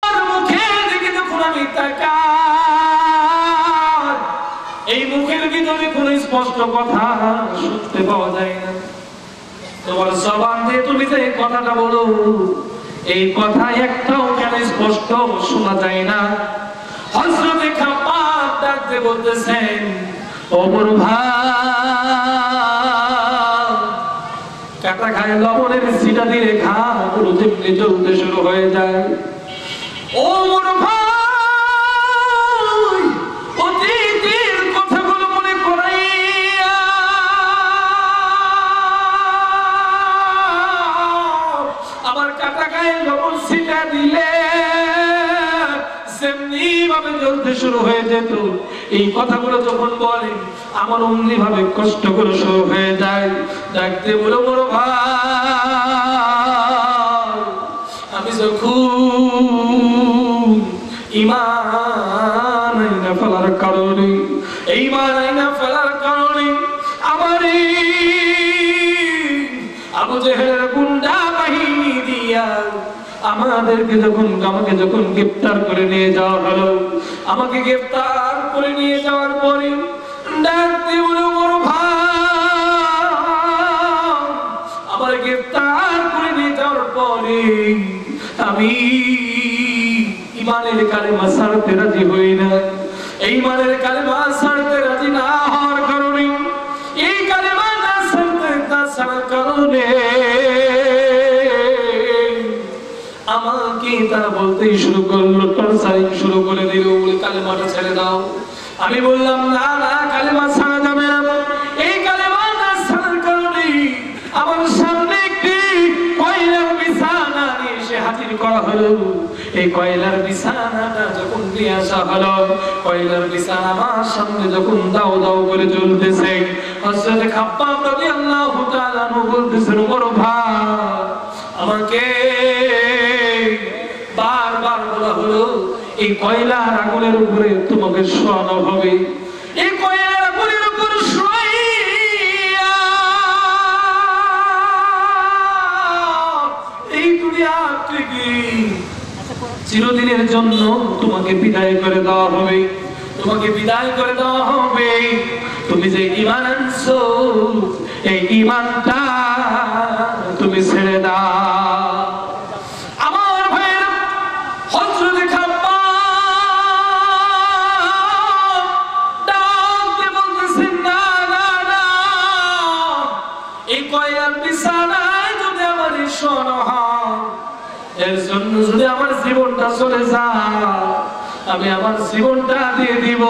S1: আর মুখের দিকে যখন আমি তাকাই, এই মুখের ভিতরে কোনো স্পষ্ট কথা শুনতে পাওয়া যায় না। তোমার জবান দিয়ে তুমি যে কথাটা বলো, এই কথা একটাও কেন স্পষ্ট শোনা যায় না। হযরত খাব্বাব ডাকতে বলতেছেন, ওমর ভাই, কাটা খায় লবণের ছিটা দিয়ে ঘাগুলো যেমনি জ্বলতে শুরু হয়ে যায়। ওমর ভাই, অতীতের কথাগুলো মনে করাইয়া আমার কাটা গায়ে লবণ ছিটা দিলে যেমনি ভাবে জ্বলতে শুরু হয়ে যেত, এই কথাগুলো যখন বলে আমার অমনি ভাবে কষ্ট করে শুরু হয়ে যায়। ডাকতে বলো, বড় ভাই, আমি যখন ঈমান আইনা ফেলার কারণে, ঈমান আইনা ফেলার কারণে আমার আবু জেহেলের গুন্ডা বাহিনী দিয়া আমাকে যখন গ্রেফতার করে নিয়ে যাওয়া হলো, আমাকে গ্রেফতার করে নিয়ে যাওয়ার পরে ডাকতে বলে, বড় ভাই, আমার গ্রেফতার করে নিয়ে যাওয়ার পরে আমি ঈমানের কালেমা ছাড়তে রাজি হই না। এই ঈমানের কালেমা ছাড়তে রাজি না হওয়ার কারণে, এই কালেমা না ছাড়ার কারণে আমাকে তারা বলতেই শুরু করলো, টর্চারিং শুরু করে দিল, বলে কালেমাটা ছেড়ে দাও। আমি বললাম, না না, কালেমা ছাড়া যাবে না। এই কালেমা না ছাড়ার কারণে আমার সামনে একটি কয়লার বিছানা নিয়ে এসে হাজির করা হলো। এই কয়লার বিছানাটা যখন নিয়ে আসা হলো, কয়লার বিছানা আমার সামনে যখন দাও দাও করে জ্বলতেছে, হযরত খাব্বাব রাদিয়াল্লাহু তাআলা আনহু বলতেছেন, বড় ভাই, আমাকে বারবার বলা হলো এই কয়লার আগুনের উপরে তোমাকে শোয়ানো হবে। এই কয়লার আগুনের উপর শোয়াইয়া এই দুনিয়া থেকে চিরদিনের জন্য তোমাকে বিদায় করে দেওয়া হবে, তোমাকে বিদায় করে দেওয়া হবে। তুমি যে ঈমান আনছো, এই ঈমানটা তুমি ছেড়ে দাও। আমার ভাইয়েরা, হযরত খাব্বাব ডাকতে বলতেছেন, না না না, এই কয়লার বিছানায় যদি আমার শোনো হয়, এর জন্য যদি আমার জীবনটা চলে যায়, আমি আমার জীবনটা দিয়ে দিব,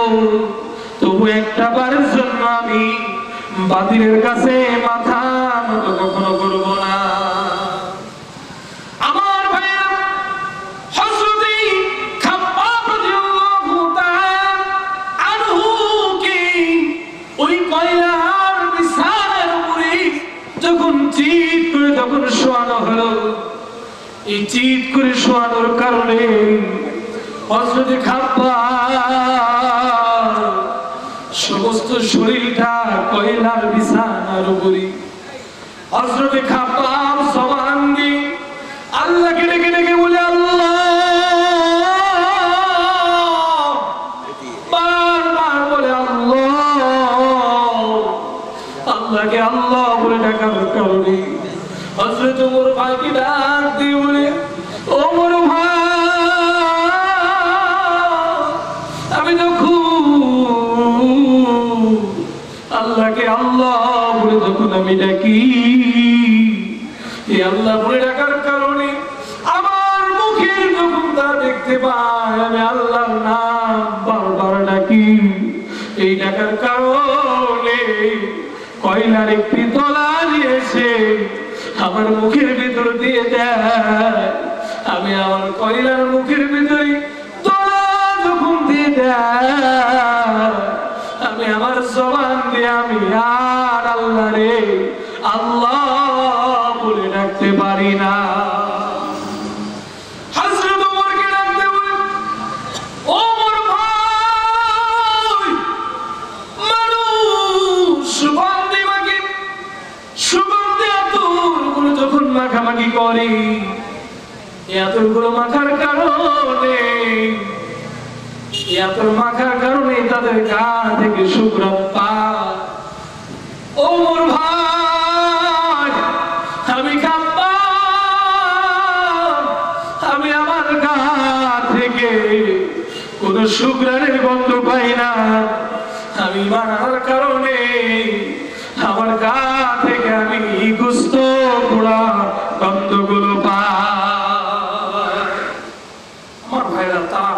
S1: তবু একটা বারের জন্য আমি বাতিলের কাছে মাথা নত কখনো করব না। আমার ভাইরা, হযরত খাব্বাব রাদিয়াল্লাহু তাআলা আনহু কি ওই কয়লার বিছানার উপরে যখন চিৎ করে যখন শোয়ানো হলো, এই চিৎ করে শোয়ানোর কারণে হযরত খাব্বাব সমস্ত শরীরটা কয়লার বিছানার উপরে, হযরত খাব্বাব জবান দিয়ে আল্লাহকে ডেকে ডেকে বলে, আল্লাহ, বারবার বলে আল্লাহ, আল্লাহকে আল্লাহ বলে ডাকার কারণে হযরত ওমর ভাইকে ডাক দিয়ে বলে, ওমর ভাই, আমি যখন আল্লাহকে আল্লাহ বলে যখন আমি ডাকি, এই আল্লাহ বলে ডাকার কারণে আমার মুখের যখন তা দেখতে পাই, আমি আল্লাহর নাম বারবার ডাকি, এই ডাকার কারণে কয়লার একটি তলা দিয়েছে আমার মুখের ভিতর দিয়ে দেয়, আমি আমার কয়লার মুখের ভিতরে তলা যখন দিয়ে দেয়, আমি আমার জবান দিয়ে আমি আর আল্লাহ রে আল্লাহ বলে ডাকতে পারি না। হযরত ওমরকে ডাকতে বলে, ওমর ভাই, মানুষ সুগন্ধি মাখে, সুগন্ধি আতরগুলো যখন মাখামাখি করে, এই আতরগুলো মাখার কারণে, আতর মাখার কারণে তাদের গা থেকে সুগন্ধ পায়। ওমর ভাই, আমি খাব্বাব, আমি আমার গা থেকে কোন সুগন্ধের গন্ধ পাই না, আমি মানার কারণে আমার গা থেকে আমি গোশত পোড়া গন্ধগুলো পাই। আমার ভাইরা, তারা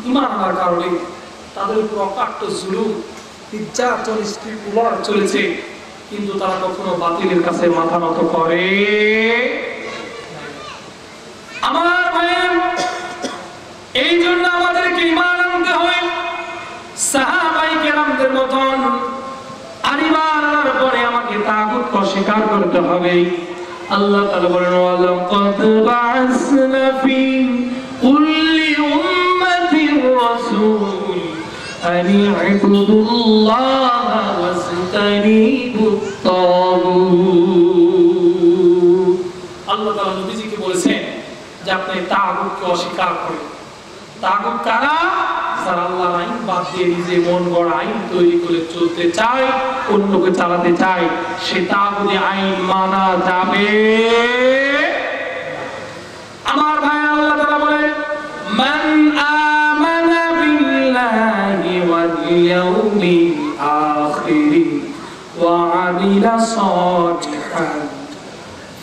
S1: ঈমান আনার কারণে তাদের উপর অকাট্য জুলুম, নির্যাতন, স্ত্রীকুমার চলেছে, কিন্তু তারা কখনো বাতিলের কাছে মাথা নত করে। আমার ভাইয়ের, এই জন্য আমাদেরকে ঈমান আনতে হবে সাহাবায়ে কেরামদের মতন। আর ঈমান আনার পরে আমাকে তাগুতকে অস্বীকার করতে হবে। আল্লাহ তাআলা বলেন, ওয়ালাকাদ বা'আসনা ফি কুল্লি উম্মাতির রাসূল আন ই'বুদুল্লাহা ওয়াজতানিবুত তাগুত। আল্লাহ তাআলা নবীজিকে বলেছেন যে আপনি তাগুতকে অস্বীকার করেন। তাগুত কারা? যারা আল্লাহর আইন বাদ দিয়ে নিজে মন গড়া আইন তৈরি করে চলতে চায়, অন্যকে চালাতে চায়, সে তাগুতি আইন মানা যাবে। আমার ভাই, আল্লাহ তাআলা বলেন, মান আমানা বিল্লাহি ওয়াল ইয়াউমিল আখির ওয়া আমিলা সালিহান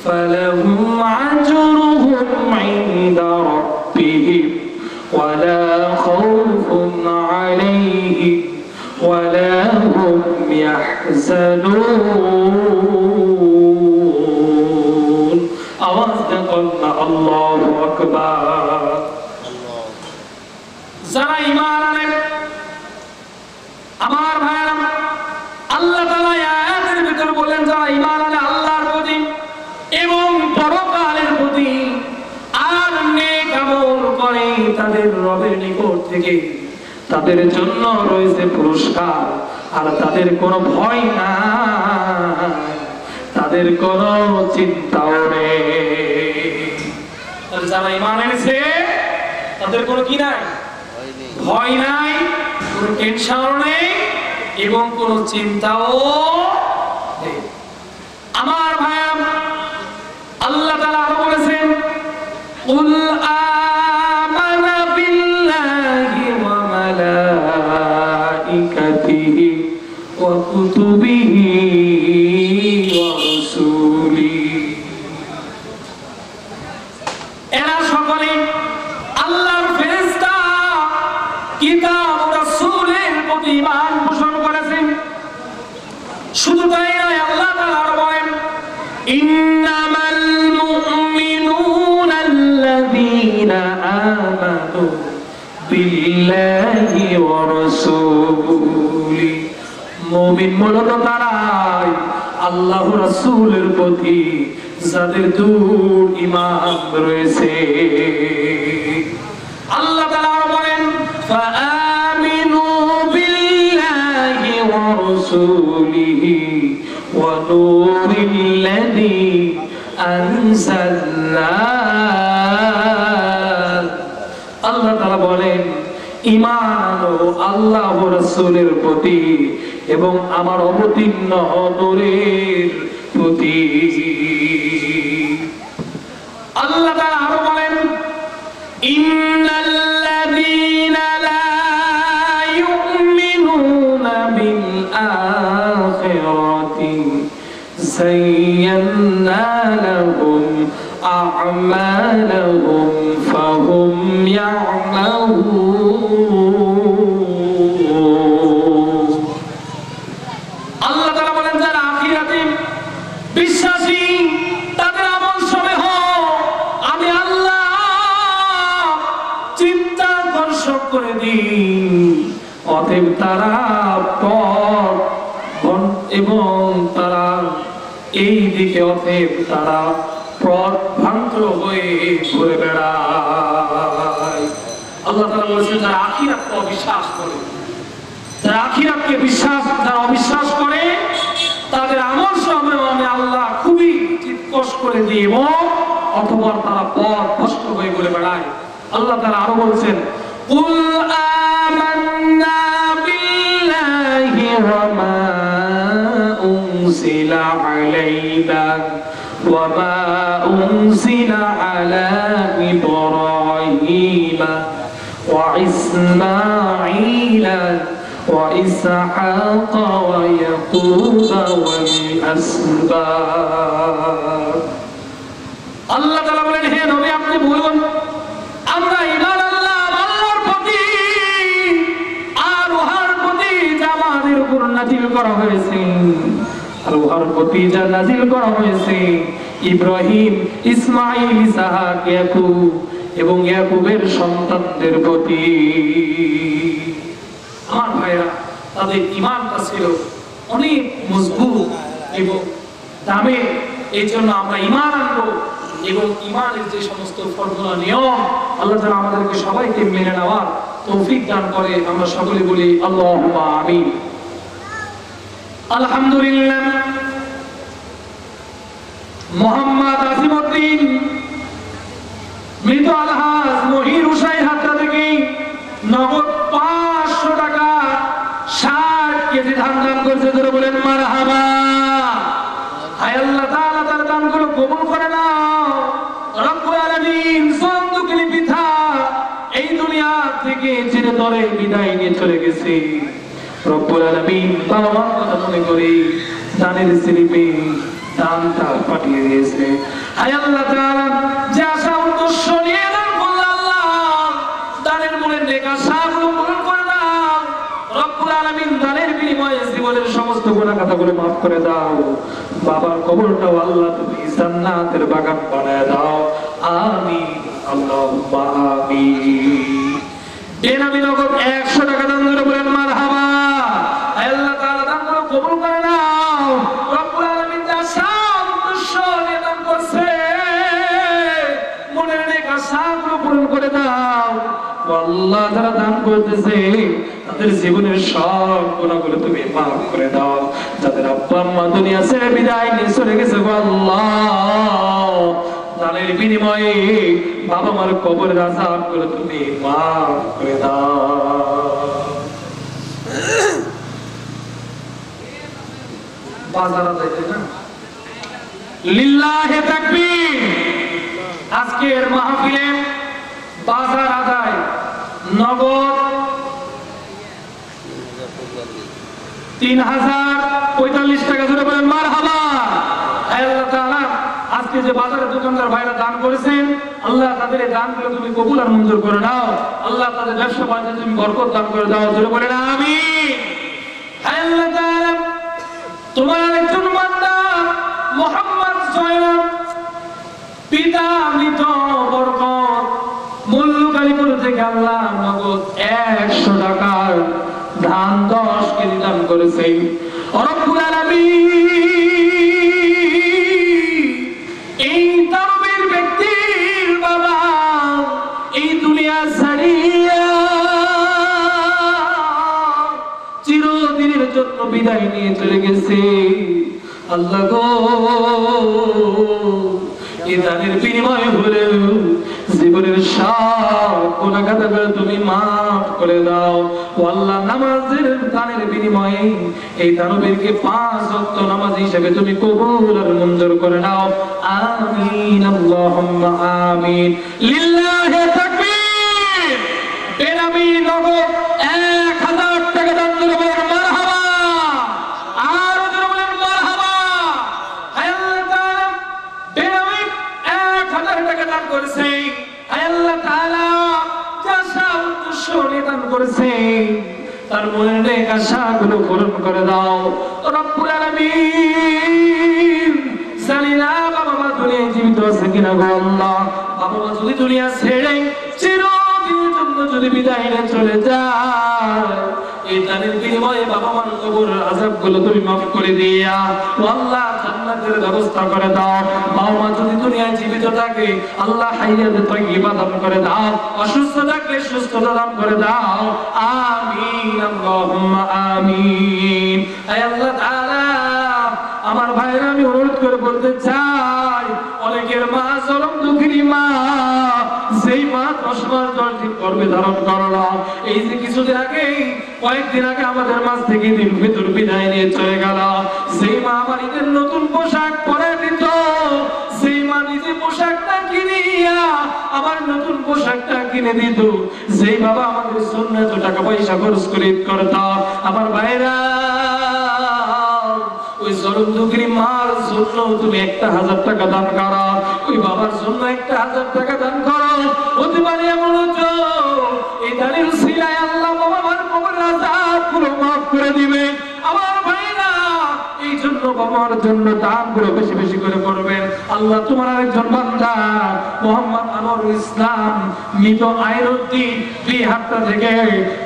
S1: ফালাহুম আজরুহুম ইনদা রাব্বিহিম ولا خوف عليهم ولا هم يحزنون أوصدقنا الله أكبر যারা ঈমান আনে আমার ভাইরা, আল্লাহ তাআলা আয়াতের ভিতর বলেন যারা ঈমান আনে আল্লাহর প্রতি এবং পরকালের প্রতি আর নেক আমল করে, তাদের রবের নিকট থেকে তাদের জন্য রয়েছে পুরস্কার, আর তাদের কোনো ভয় নাই, তাদের কোনো চিন্তাও নেই। যারা ঈমান এনেছে তাদের কোনো কি নাই, ভয় নাই, কোনো টেনশন নেই এবং কোনো চিন্তাও নেই। আমার ভাই, আল্লাহ তাআলা আরো বলেছেন, কুল আমানা বিল্লাহি ওয়া মালাইকাতিহি ওয়া কুতুবিহি ওয়া রাসূলিহি। এরা ইন্নামাল মুমিনুনা আল্লাযীনা আমানু বিল্লাহি ওয়া রাসূলি, মুমিন মূলত তারাই আল্লাহ রাসূলের প্রতি যাদের দূর ঈমান রয়েছে। আল্লাহ তাআলা বলেন ফাআমিনু বিল্লাহি ওয়া রাসূলিহি ওয়া নূরিল্লাযী আনজালনা। আল্লাহ তাআলা বলেন ঈমান আনো আল্লাহ ও রাসূলের প্রতি এবং আমার অবতীর্ণ নূরের প্রতি। আল্লাহ তাআলা আরো বলেন ইন্নাল্লাযীনা লা ইউমিনুনা বিল আখিরাতি যায়্যানা লাহুম আ'মালাহুম ফাহুম ইয়া'মালুন। আল্লাহ তাআলা বলেন যারা আখিরাতে বিশ্বাসী তাদের আমলসমূহ আমি আল্লাহ চিত্তাকর্ষক করে দিই, অতএব তারা পথ এবং তারা এই দিকে, অতএব তারা পথ ভ্রান্ত হয়ে ঘুরে বেড়ায়। আল্লাহ তাআলা বলেছেন যারা আখিরাতকে অবিশ্বাস করে, যারা আখিরাতকে যারা অবিশ্বাস করে তাদের আমল সমূহ আমি আল্লাহ খুবই চিৎকশ করে দিই এবং অথবা তারা পথ ভ্রষ্ট হয়ে ঘুরে বেড়ায়। আল্লাহ তাআলা আরো বলছেন কুল আমান্না বিল্লাহি ওয়া মা উনজিলা আলাইনা ওয়া মা উনজিলা আলা ইব্রাহিমা ওয়া ইসমাঈলা وإسحاق ويعقوب والأسباط। আল্লাহ তাআলা বলেন হে নবী আপনি বলুন আমরা ঈমান আল্লাহর প্রতি আর উহার প্রতি যা আমাদের উপর নাযিল করা হয়েছে, আর উহার প্রতি যা নাযিল করা হয়েছে ইব্রাহিম, ইসমাঈল, ইসহাক, ইয়াকুব এবং ইয়াকুবের সন্তানদের প্রতি। আমার ভাইরা তাদের ঈমানটা ছিল অনেক মজবুত এবং দামে, এই জন্য আমরা ঈমান আনবো এবং ঈমানের যে সমস্ত ফর্মুলা নিয়ম আল্লাহ তাআলা আমাদেরকে সবাইকে মেনে নেওয়ার তৌফিক দান করে। আমরা সকলে বলি আল্লাহুম্মা আমিন। আলহামদুলিল্লাহ। মোহাম্মদ আসিমউদ্দিন মৃত আলহাজ মহির হুসাইন হাতরা থেকে নগদ 500 টাকা 60 কেজি ধান দান করেছে। ধরে বলেন মারহাবা। হায় আল্লাহ তাআলা তার দানগুলো কবুল করে নাও রব্বুল আলামিন। সন্তুকলি পিতা এই দুনিয়া থেকে চিরতরে বিদায় নিয়ে চলে গেছে। রব্বুল আলামিন বাবা মার কথা মনে করে দানের স্লিপে দানটা পাঠিয়ে দিয়েছে। হায় আল্লাহ তাআলা যে আশা উদ্দেশ্য নিয়ে দান করলে আল্লাহ দানের মূলে নেক আশাগুলো পূরণ করে দাও রব্বুল আলামিন। দানের বিনিময়ে জীবনের সমস্ত গুনাহ খাতাগুলো maaf করে দাও। বাবার কবরটাও আল্লাহ তুমি জান্নাতের বাগান বানায় দাও। আমিন আল্লাহুম্মা আমিন। বেনামি নগদ 100 টাকা দান করে বলেন মারহাবা। আল্লাহ তাআলা দানগুলো কবুল করে নাও রব্বুল আলামিন। যা সব উদ্দেশ্য নিয়ে দান করছে মনের নেক আশাগুলো পূরণ করে দাও আল্লাহ। যারা দান করতেছে তাদের জীবনের সব গুনাহগুলো তুমি maaf করে দাও। যাদের আব্বা আম্মা দুনিয়া ছেড়ে বিদায় নিয়ে চলে গেছে আল্লাহ দানের বিনিময়ে বাবা মার কবরের আযাবগুলো তুমি maaf করে দাও। বাজার যাইতে না লিল্লাহি তাকবীর। আজকের মাহফিলে বাজার আদায় নগদ 3045 টাকা। ধরে বলেন মারহাবা। আল্লাহ তাআলা আজকে যে বাজারের দোকানদার ভাইরা দান করেছেন আল্লাহ তাদের এই দানগুলো তুমি কবুল আর মঞ্জুর করে নাও। আল্লাহ তাদের ব্যবসা বাণিজ্যে তুমি বরকত দান করে দাও। ধরে বলেন আমিন। আল্লাহ তাআলা তোমার একজন বান্দা মুহাম্মদ আল্লাহ নগদ 100 টাকার ধান 10 কেজি দান করেছে। রব্বুল আলামিন এই তানবীর ব্যক্তির বাবা এই দুনিয়া ছাড়িয়া চিরদিনের জন্য বিদায় নিয়ে চলে গেছে। আল্লাহ গো, এই দানের বিনিময় হলেও জীবনের সব গুনাহ খাতাগুলো তুমি মাফ করে দাও। ও আল্লাহ, নামাজের দানের বিনিময়ে এই দানবীরকে 5 ওয়াক্ত নামাজ হিসেবে তুমি কবুল আর মঞ্জুর করে নাও। আমিন, আল্লাহুম্মা আমিন। লিল্লাহি তাকবীর। বেনামী নগদ 1000 টাকা দান করে বলেন মারহাবা। আর জোরে বলেন মারহাবা। হায় আল্লাহ তাআলা বেনামী 1000 টাকা দান করেছে। হায় আল্লাহ তাআলা যা উদ্দেশ্য নিয়ে দান করেছে তার মনের নেক আশাগুলো পূরণ করে দাও রব্বুল আলামিন। জানি না বাবা মা দুনিয়ায় জীবিত আছে কিনা গো আল্লাহ। বাবা মা যদি দুনিয়া ছেড়ে চিরদিনের জন্য যদি বিদায় নিয়ে চলে যায়, এই দানের বিনিময়ে বাবা মার কবরের আযাবগুলো তুমি মাফ করে দিয়া ও আল্লাহ জান্নাতের ব্যবস্থা করে দাও। বাবা মা যদি দুনিয়ায় জীবিত থাকে আল্লাহ হায়াতে তাইয়্যিবা দান করে দাও, অসুস্থ থাকলে সুস্থতা দান করে দাও। আমিন, আল্লাহুম্মা আমিন। আয় আল্লাহ তাআলা, আমার ভাইরা আমি অনুরোধ করে বলতে চাই, অনেকের মা চরম দুঃখিনী মা, যেই মা 10 মাস 10 দিন গর্ভে ধারণ করলো, এই যে কিছুদিন আগে কয়েকদিন আগে আমাদের মাঝ থেকে দিন ভিতর বিদায় নিয়ে চলে গেল। সেই মা আমার ঈদের নতুন পোশাক পরে দিত, সেই মা নিজে পোশাকটা কিনিয়া আমার নতুন পোশাকটা কিনে দিত। সেই বাবা আমাদের সুন্নাত টাকা পয়সা খরচ করে ঈদ করত। আমার ভাইরা, ওই চরম দুঃখিনী মার জন্য তুমি 1000 টাকা দান করো, ওই বাবার জন্য 1000 টাকা দান করো। হতে পারে এমন এই দানের উসিলায় আল্লাহ বাবা মার কবরের আযাবগুলো মাফ করে দিবে। আমার ভাইরা, এই জন্য বাবার জন্য দানগুলো বেশি বেশি করে করবেন। আল্লাহ তোমার আরেকজন বান্দা মোহাম্মদ আনোয়ারুল ইসলাম মৃত আইনুদ্দিন বিহাট্টা থেকে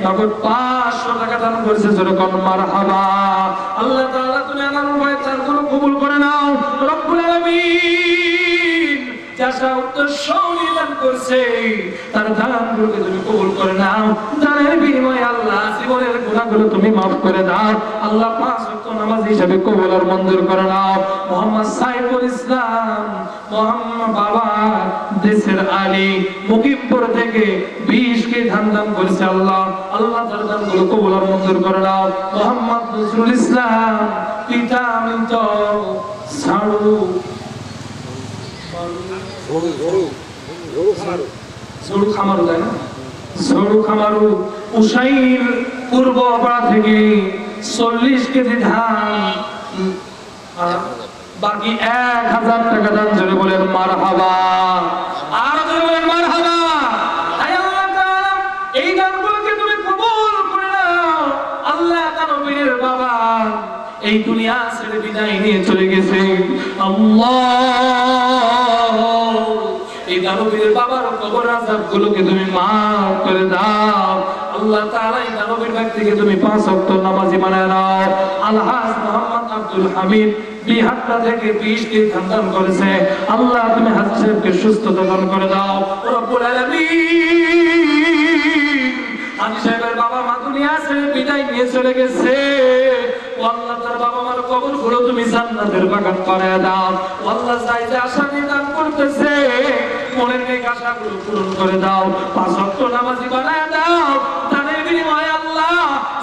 S1: নগদ 500 টাকা দান করেছে। যেরকম মারহাবা। আল্লাহ তাআলা তুমি আমার ভাইয়ের দানগুলো কবুল করে নাও রব্বুল আলামিন। যারা উদ্দেশ্য নিয়ে দান করছে তার দানগুলোকে তুমি কবুল করে নাও। দানের বিনিময়ে আল্লাহ জীবনের গুনাহগুলো তুমি মাফ করে দাও। আল্লাহ 5 ওয়াক্ত নামাজ হিসেবে কবুল আর মঞ্জুর করে নাও। মোহাম্মদ সাইফুল ইসলাম মোহাম্মদ বাবা দেশের আলী মুকিমপুর থেকে 20 কে দান করেছে। আল্লাহ তার দানগুলো কবুল আর মঞ্জুর করে নাও। মোহাম্মদ নজরুল ইসলাম পিতা মৃত সাড়ু খামারু উসাইর পূর্ব পাড়া থেকে 40 কেজি ধান, বাকি 1000 টাকা দান করে বলেন মারহাবা। আর জোরে বলেন মারহাবা। আয় আল্লাহ তাআলা, এই দানগুলোকে তুমি কবুল করে নাও। আল্লাহ তানবীরের বাবা এই দুনিয়া ছেড়ে বিদায় নিয়ে চলে গেছে। আল্লাহ, এই দানবীরের বাবার কবর আযাবগুলোকে তুমি মাফ করে দাও। আল্লাহ তাআলা এই দানবীর ব্যক্তিকে তুমি 5 ওয়াক্ত নামাজি বানায় নাও। আলহাজ মোহাম্মদ আব্দুল হামিদ বিহাট্টা থেকে 20 কে দান করেছে। আল্লাহ তুমি হাজী সাহেবকে সুস্থতা দান করে দাও রব্বুল আলামিন। হাজী সাহেবের বাবা মা দুনিয়া ছেড়ে বিদায় নিয়ে চলে গেছে। আল্লাহ তার বাবা মার কবরগুলো তুমি জান্নাতের বাগান বানায় দাও। আল্লাহ যাই যে আশা নিয়ে দান করতেছে মনের নেক আশাগুলো পূরণ করে দাও। 5 ওয়াক্ত নামাজি বানায় দাও। দানের বিনিময়ে আল্লাহ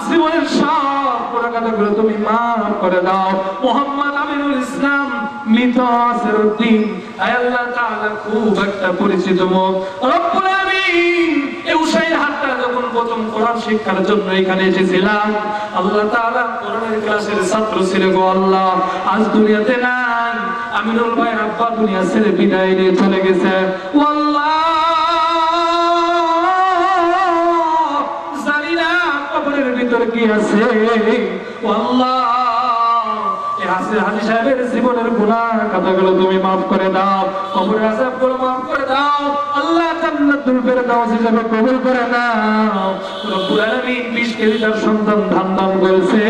S1: জীবনের সব গুনাহগুলো তুমি মাফ করে দাও। মোহাম্মদ আমিনুল ইসলাম মৃত আসিরউদ্দিন, আয় আল্লাহ তাআলা খুব একটা পরিচিত মুখ রব্বুল আলামিন। এই উসাইর হাটটা যখন প্রথম কোরআন শিক্ষার জন্য এখানে এসেছিলাম, আল্লাহ তাআলা কোরআনের ক্লাসের ছাত্র ছিল গো আল্লাহ, আজ দুনিয়াতে নাই। আমিনুল ভাই আব্বা দুনিয়া ছেড়ে বিদায় নিয়ে চলে গেছে। আল্লাহ, জানি না কবরের ভিতরে কি আছে। আল্লাহ, এই হাজী সাহেবের জীবনের গুনাহ খাতাগুলো তুমি মাফ করে দাও, কবরের আযাবগুলো মাফ করে দাও। আল্লাহ জান্নাতুল ফেরদাউস হিসেবে কবুল করে নাও। রব্বুল আলামিন 20 কেজি তার সন্তান দান করেছে,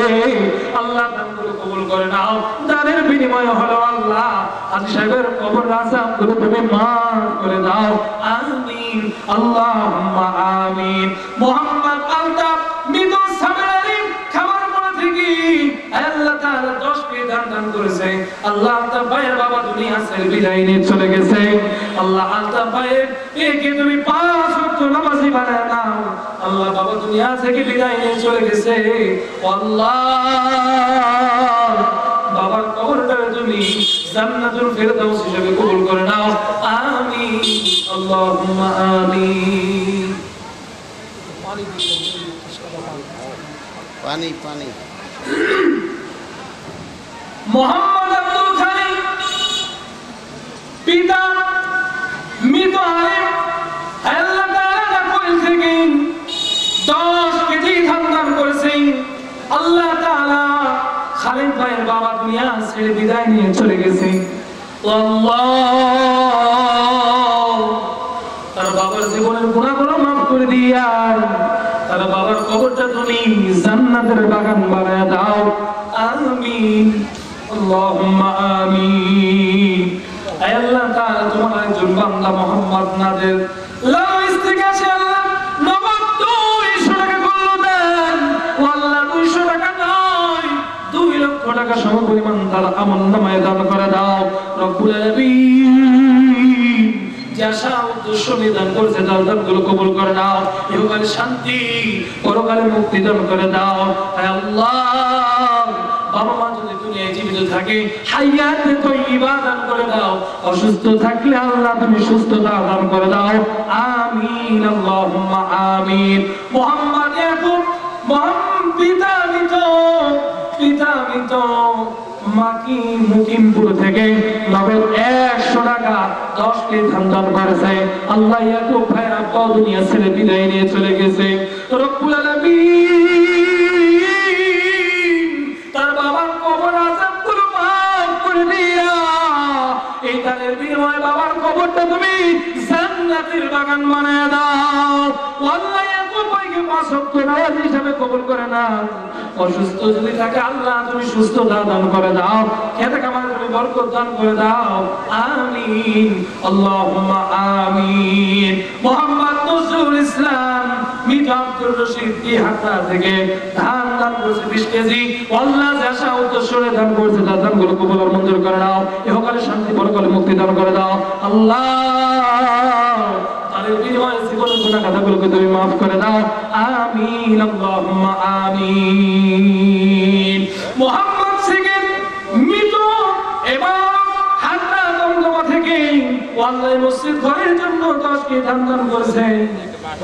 S1: আল্লাহ দানগুলো কবুল করে নাও। দানের বিনিময় হলো আল্লাহ হাজী সাহেবের কবর আযাবগুলো তুমি মাফ করে দাও, আমিন আল্লাহুম্মা আমিন। মুহাম্মদ আলতাফ মৃদু সামরারি খামারপাড়া থেকে আল্লাহ তাআলা 10 কেজি দান করেছে। আল্লাহ আলতাফ ভাইয়ের বাবা দুনিয়া ছেড়ে বিদায় নিয়ে চলে গেছে। আল্লাহ আলতাফ ভাইয়ের একে তুমি 5 ওয়াক্ত নামাজি বানায় নাও। আল্লাহ বাবা দুনিয়া থেকে বিদায় নিয়ে চলে গেছে। আল্লাহ বাবার কবরটা তুমি জান্নাতুল ফেরদাউস হিসেবে কবুল করে নাও, আমিন আল্লাহুম্মা আমিন।
S3: পানি পানি
S1: মোহাম্মদ আব্দুল খানি পিতা মৃত আলেম আল্লাহ তাআলা কোল থেকে 10 কেজি দান করেছেন। আল্লাহ তাআলা খালিদ ভাইয়ের বাবা দুনিয়া ছেড়ে বিদায় নিয়ে চলে গেছে। আল্লাহ তার বাবার জীবনের গুনাহগুলো মাফ করে দিয়া তার বাবার কবরটা তুমি জান্নাতের বাগান বানায় দাও, আমিন আল্লাহুম্মা আমিন। আয় আল্লাহ তাআলা তোমার একজন বান্দা মোহাম্মদ নাদের লাউ ইস্তিগাসে আল্লাহ নগদ 200 টাকা করলো দেন। ও আল্লাহ 200 টাকা নয় 2 লক্ষ টাকা সমপরিমাণ তার আমলনামায় দান করে দাও। রব্বুল আলামিন যাশা উদ্দেশ্য নিদান করেছে তার দানগুলো কবুল করে দাও, ইহকালে শান্তি পরকালে মুক্তি দান করে দাও। হে আল্লাহ বাবা মা যদি দুনিয়ায় জীবিত থাকে হায়াতে তয়্যিবা দান করে দাও, অসুস্থ থাকলে আল্লাহ তুমি সুস্থতা দান করে দাও, আমিন আল্লাহুম্মা আমিন। মুহাম্মদ ইয়াকুব পিতা মৃত মাকি মুকিমপুর থেকে নগদ 100 টাকা 10 কেজি দান করেছে। আল্লাহ ইয়াকুব ভাই আব্বা দুনিয়া ছেড়ে বিদায় নিয়ে চলে গেছে। রব্বুল আলামিন তার বাবার কবর আযাবগুলো মাফ করে দিয়া এই দানের বিনিময়ে বাবার কবরটা তুমি জান্নাতের বাগান বানায় দাও। আল্লাহ ইয়াকুব ভাইকে 5 ওয়াক্ত নামাজ হিসাবে কবুল করে নাও। অসুস্থ যদি থাকে আল্লাহ তুমি সুস্থতা দান করে দাও, খেতে খামারে তুমি বরকত দান করে দাও, আমিন আল্লাহুম্মা আমিন। মুহাম্মদ নজরুল ইসলাম মৃত আব্দুর রশিদ হাটরা থেকে দান করেছে 20 কেজি। আল্লাহ যাশা উদ্দেশ্যে দান করেছে তার দানগুলো কবুল আর মঞ্জুর করে দাও, ইহকালে শান্তি পরকালে মুক্তি দান করে দাও। আল্লাহ তার বিনিময়ে জীবনের গুনাহ খাতাগুলোকে তুমি মাফ করে দাও, আমিন আল্লাহুম্মা আমিন। মুহাম্মদ থেকে মৃত এবং হাটরা দমদমা থেকে আল্লাহ মসজিদ ঘরের জন্য 10 কেজি দান করেছে।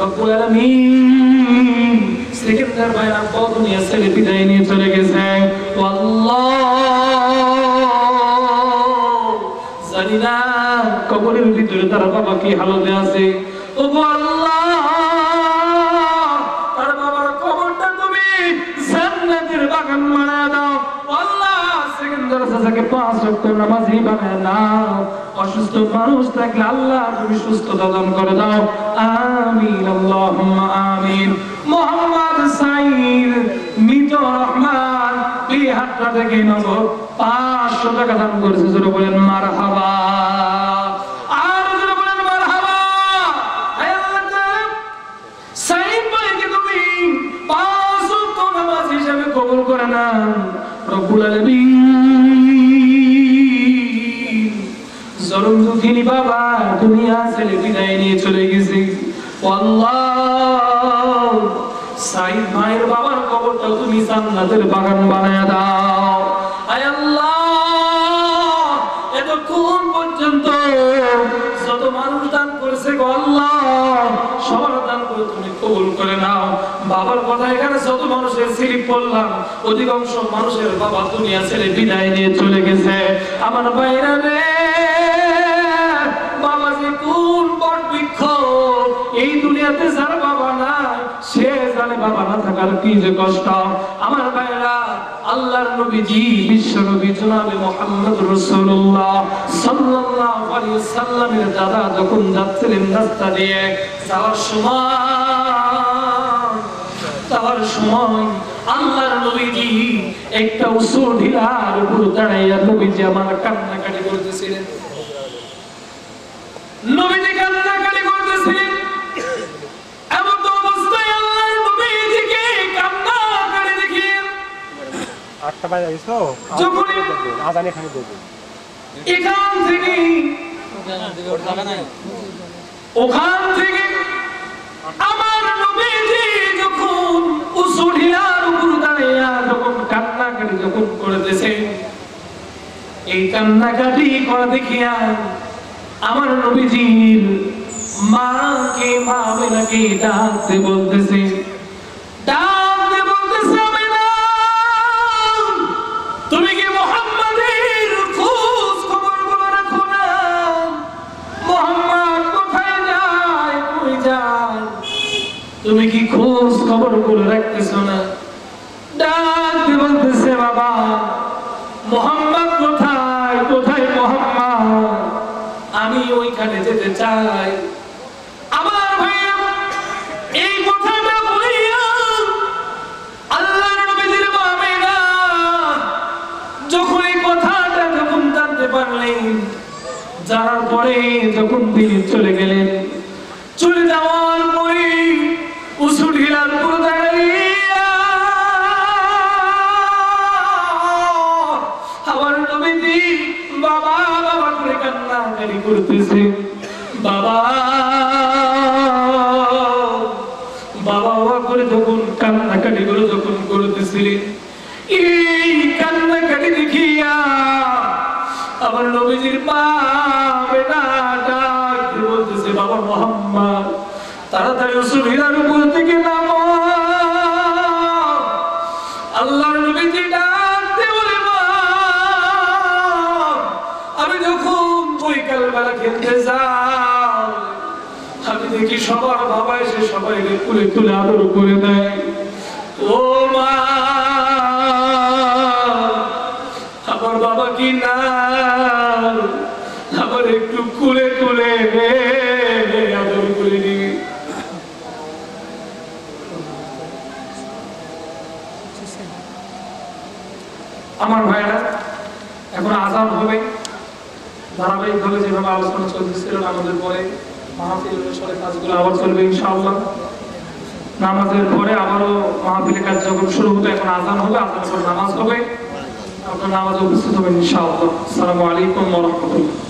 S1: রব্বুল আলামিন সিকান্দার ভাই আব্বা দুনিয়া ছেড়ে বিদায় নিয়ে চলে গেছে। আল্লাহ জানি না কবরের ভিতরে তার বাবা কি হালতে আছে। ও আল্লাহ তার বাবার কবরটা তুমি জান্নাতের বাগান বানায় দাও। আল্লাহ সিকান্দার চাচাকে 5 ওয়াক্ত নামাজি বানায় দাও। অসুস্থ মানুষ থাকলে আল্লাহ তুমি সুস্থতা দান করে দাও, আমিন আল্লাহুম্মা আমিন। মুহাম্মদ সাইদ মৃত রহমান বিহাট্টা থেকে নগদ 500 টাকা দান করেছে। জোরে বলেন মারহাবা, আর জোরে বলেন মারহাবা। হে আল্লাহ তাআলা সাইদ ভাইকে তুমি 5 ওয়াক্ত নামাজ হিসেবে কবুল করে নাও। রব্বুল আলামিন জরম দুঃখিনী বাবা দুনিয়া ছেড়ে বিদায় নিয়ে চলে গেছে। আল্লাহ সাইদ ভাইয়ের বাবার কবরটা তুমি জান্নাতের বাগান বানায় দাও। আয় আল্লাহ এতক্ষণ পর্যন্ত যত মানুষ দান করেছে গো আল্লাহ সবার দান করে তুমি কবুল করে নাও। বাবার কথা এখানে যত মানুষের স্লিপ পড়লাম অধিকাংশ মানুষের বাবা দুনিয়া ছেড়ে বিদায় নিয়ে চলে গেছে। আমার ভাইরা রে বাবা যে কোন বট বৃক্ষ, এই দুনিয়াতে যার বাবা নাই সে জানে বাবা না থাকার কি যে কষ্ট। আমার ভাইরা আল্লাহর নবীজি বিশ্ব নবী জনাবে মুহাম্মদ রাসূলুল্লাহ সাল্লাল্লাহু আলাইহি ওয়াসাল্লামের দাদা যখন যাচ্ছিলেন রাস্তা দিয়ে যাওয়ার সময় আল্লাহর নবীজি একটা উঁচু ঢিলার উপর দাঁড়াইয়া নবীজি আমার কান্নাকাটি করতেছিলেন। নবীজি কান্নাকাটি করতেছিলেন। এমন তো অবস্থায় আল্লাহর নবীজিকে কান্নাকাটি দেখে
S3: আটটা বাজে এসো আজান এখানে দেবো
S1: এখান থেকে ওখান থেকে আমার নবীজি যখন উঁচু ঢিলার উপর দাঁড়াইয়া যখন কান্নাকাটি যখন করতেছে, এই কান্নাকাটি করা দেখিয়া আমার নবীজির মাকে মা আমিনাকে ডাকতে বলতেছে, আমিনা, তুমি কি মুহাম্মাদের খোঁজ খবর গুলো রাখো না? মুহাম্মদ কোথায় যায়, কই যায়, তুমি কি খোঁজ খবর গুলো রাখতেছো না? ডাকতে বলতেছে, বাবা মুহাম্মদ কোথায়, কোথায় মুহাম্মদ, আমি ওইখানে যেতে চাই। আমার ভাইয়া এই কথাটা বলিয়া আল্লাহর নবীজির মা আমিনা যখন এই কথাটা যখন জানতে পারলেন, জানার পরে যখন তিনি চলে গেলেন, চলে যাওয়ার পরে উঁচু ঢিলার উপর দাঁড়াইয়া আমার নবীজি বাবা বাবা করে কান্নাকাটি করতেছে। বাবা বাবা বাবা করে যখন কান্নাকাটি করে যখন করতেছিলেন, এই কান্নাকাটি দেখিয়া আমার নবীজির মা বেটা ডাকতে বলতেছে, বাবা মুহাম্মদ তাড়াতাড়ি উঁচু ঢিলার উপর থেকে নামো। আল্লাহর নবীজি ডাকতে বলে, মা আমি যখন বৈকাল বেলা খেলতে যাই, আমি দেখি সবার বাবা এসে সবাইকে কুলে তুলে আদর করে দেয়। ও মা, আমার বাবা কি না, আমার একটু কুলে তুলে আদর করে নিবি। আমার ভাইরা, এখন আজান হবে, ধারাবাহিকভাবে যেভাবে আলোচনা চলতেছিল আমাদের পরে মাহফিলের কাজগুলো আবার চলবে ইনশাআল্লাহ। নামাজের পরে আবারও মাহফিলের কাজ যখন শুরু হতো, এখন আজান হবে, আজানের পর নামাজ হবে, আপনার নামাজে উপস্থিত হবেন ইনশাআল্লাহ। আসসালামু আলাইকুম ওয়া রাহমাতুল্লাহ।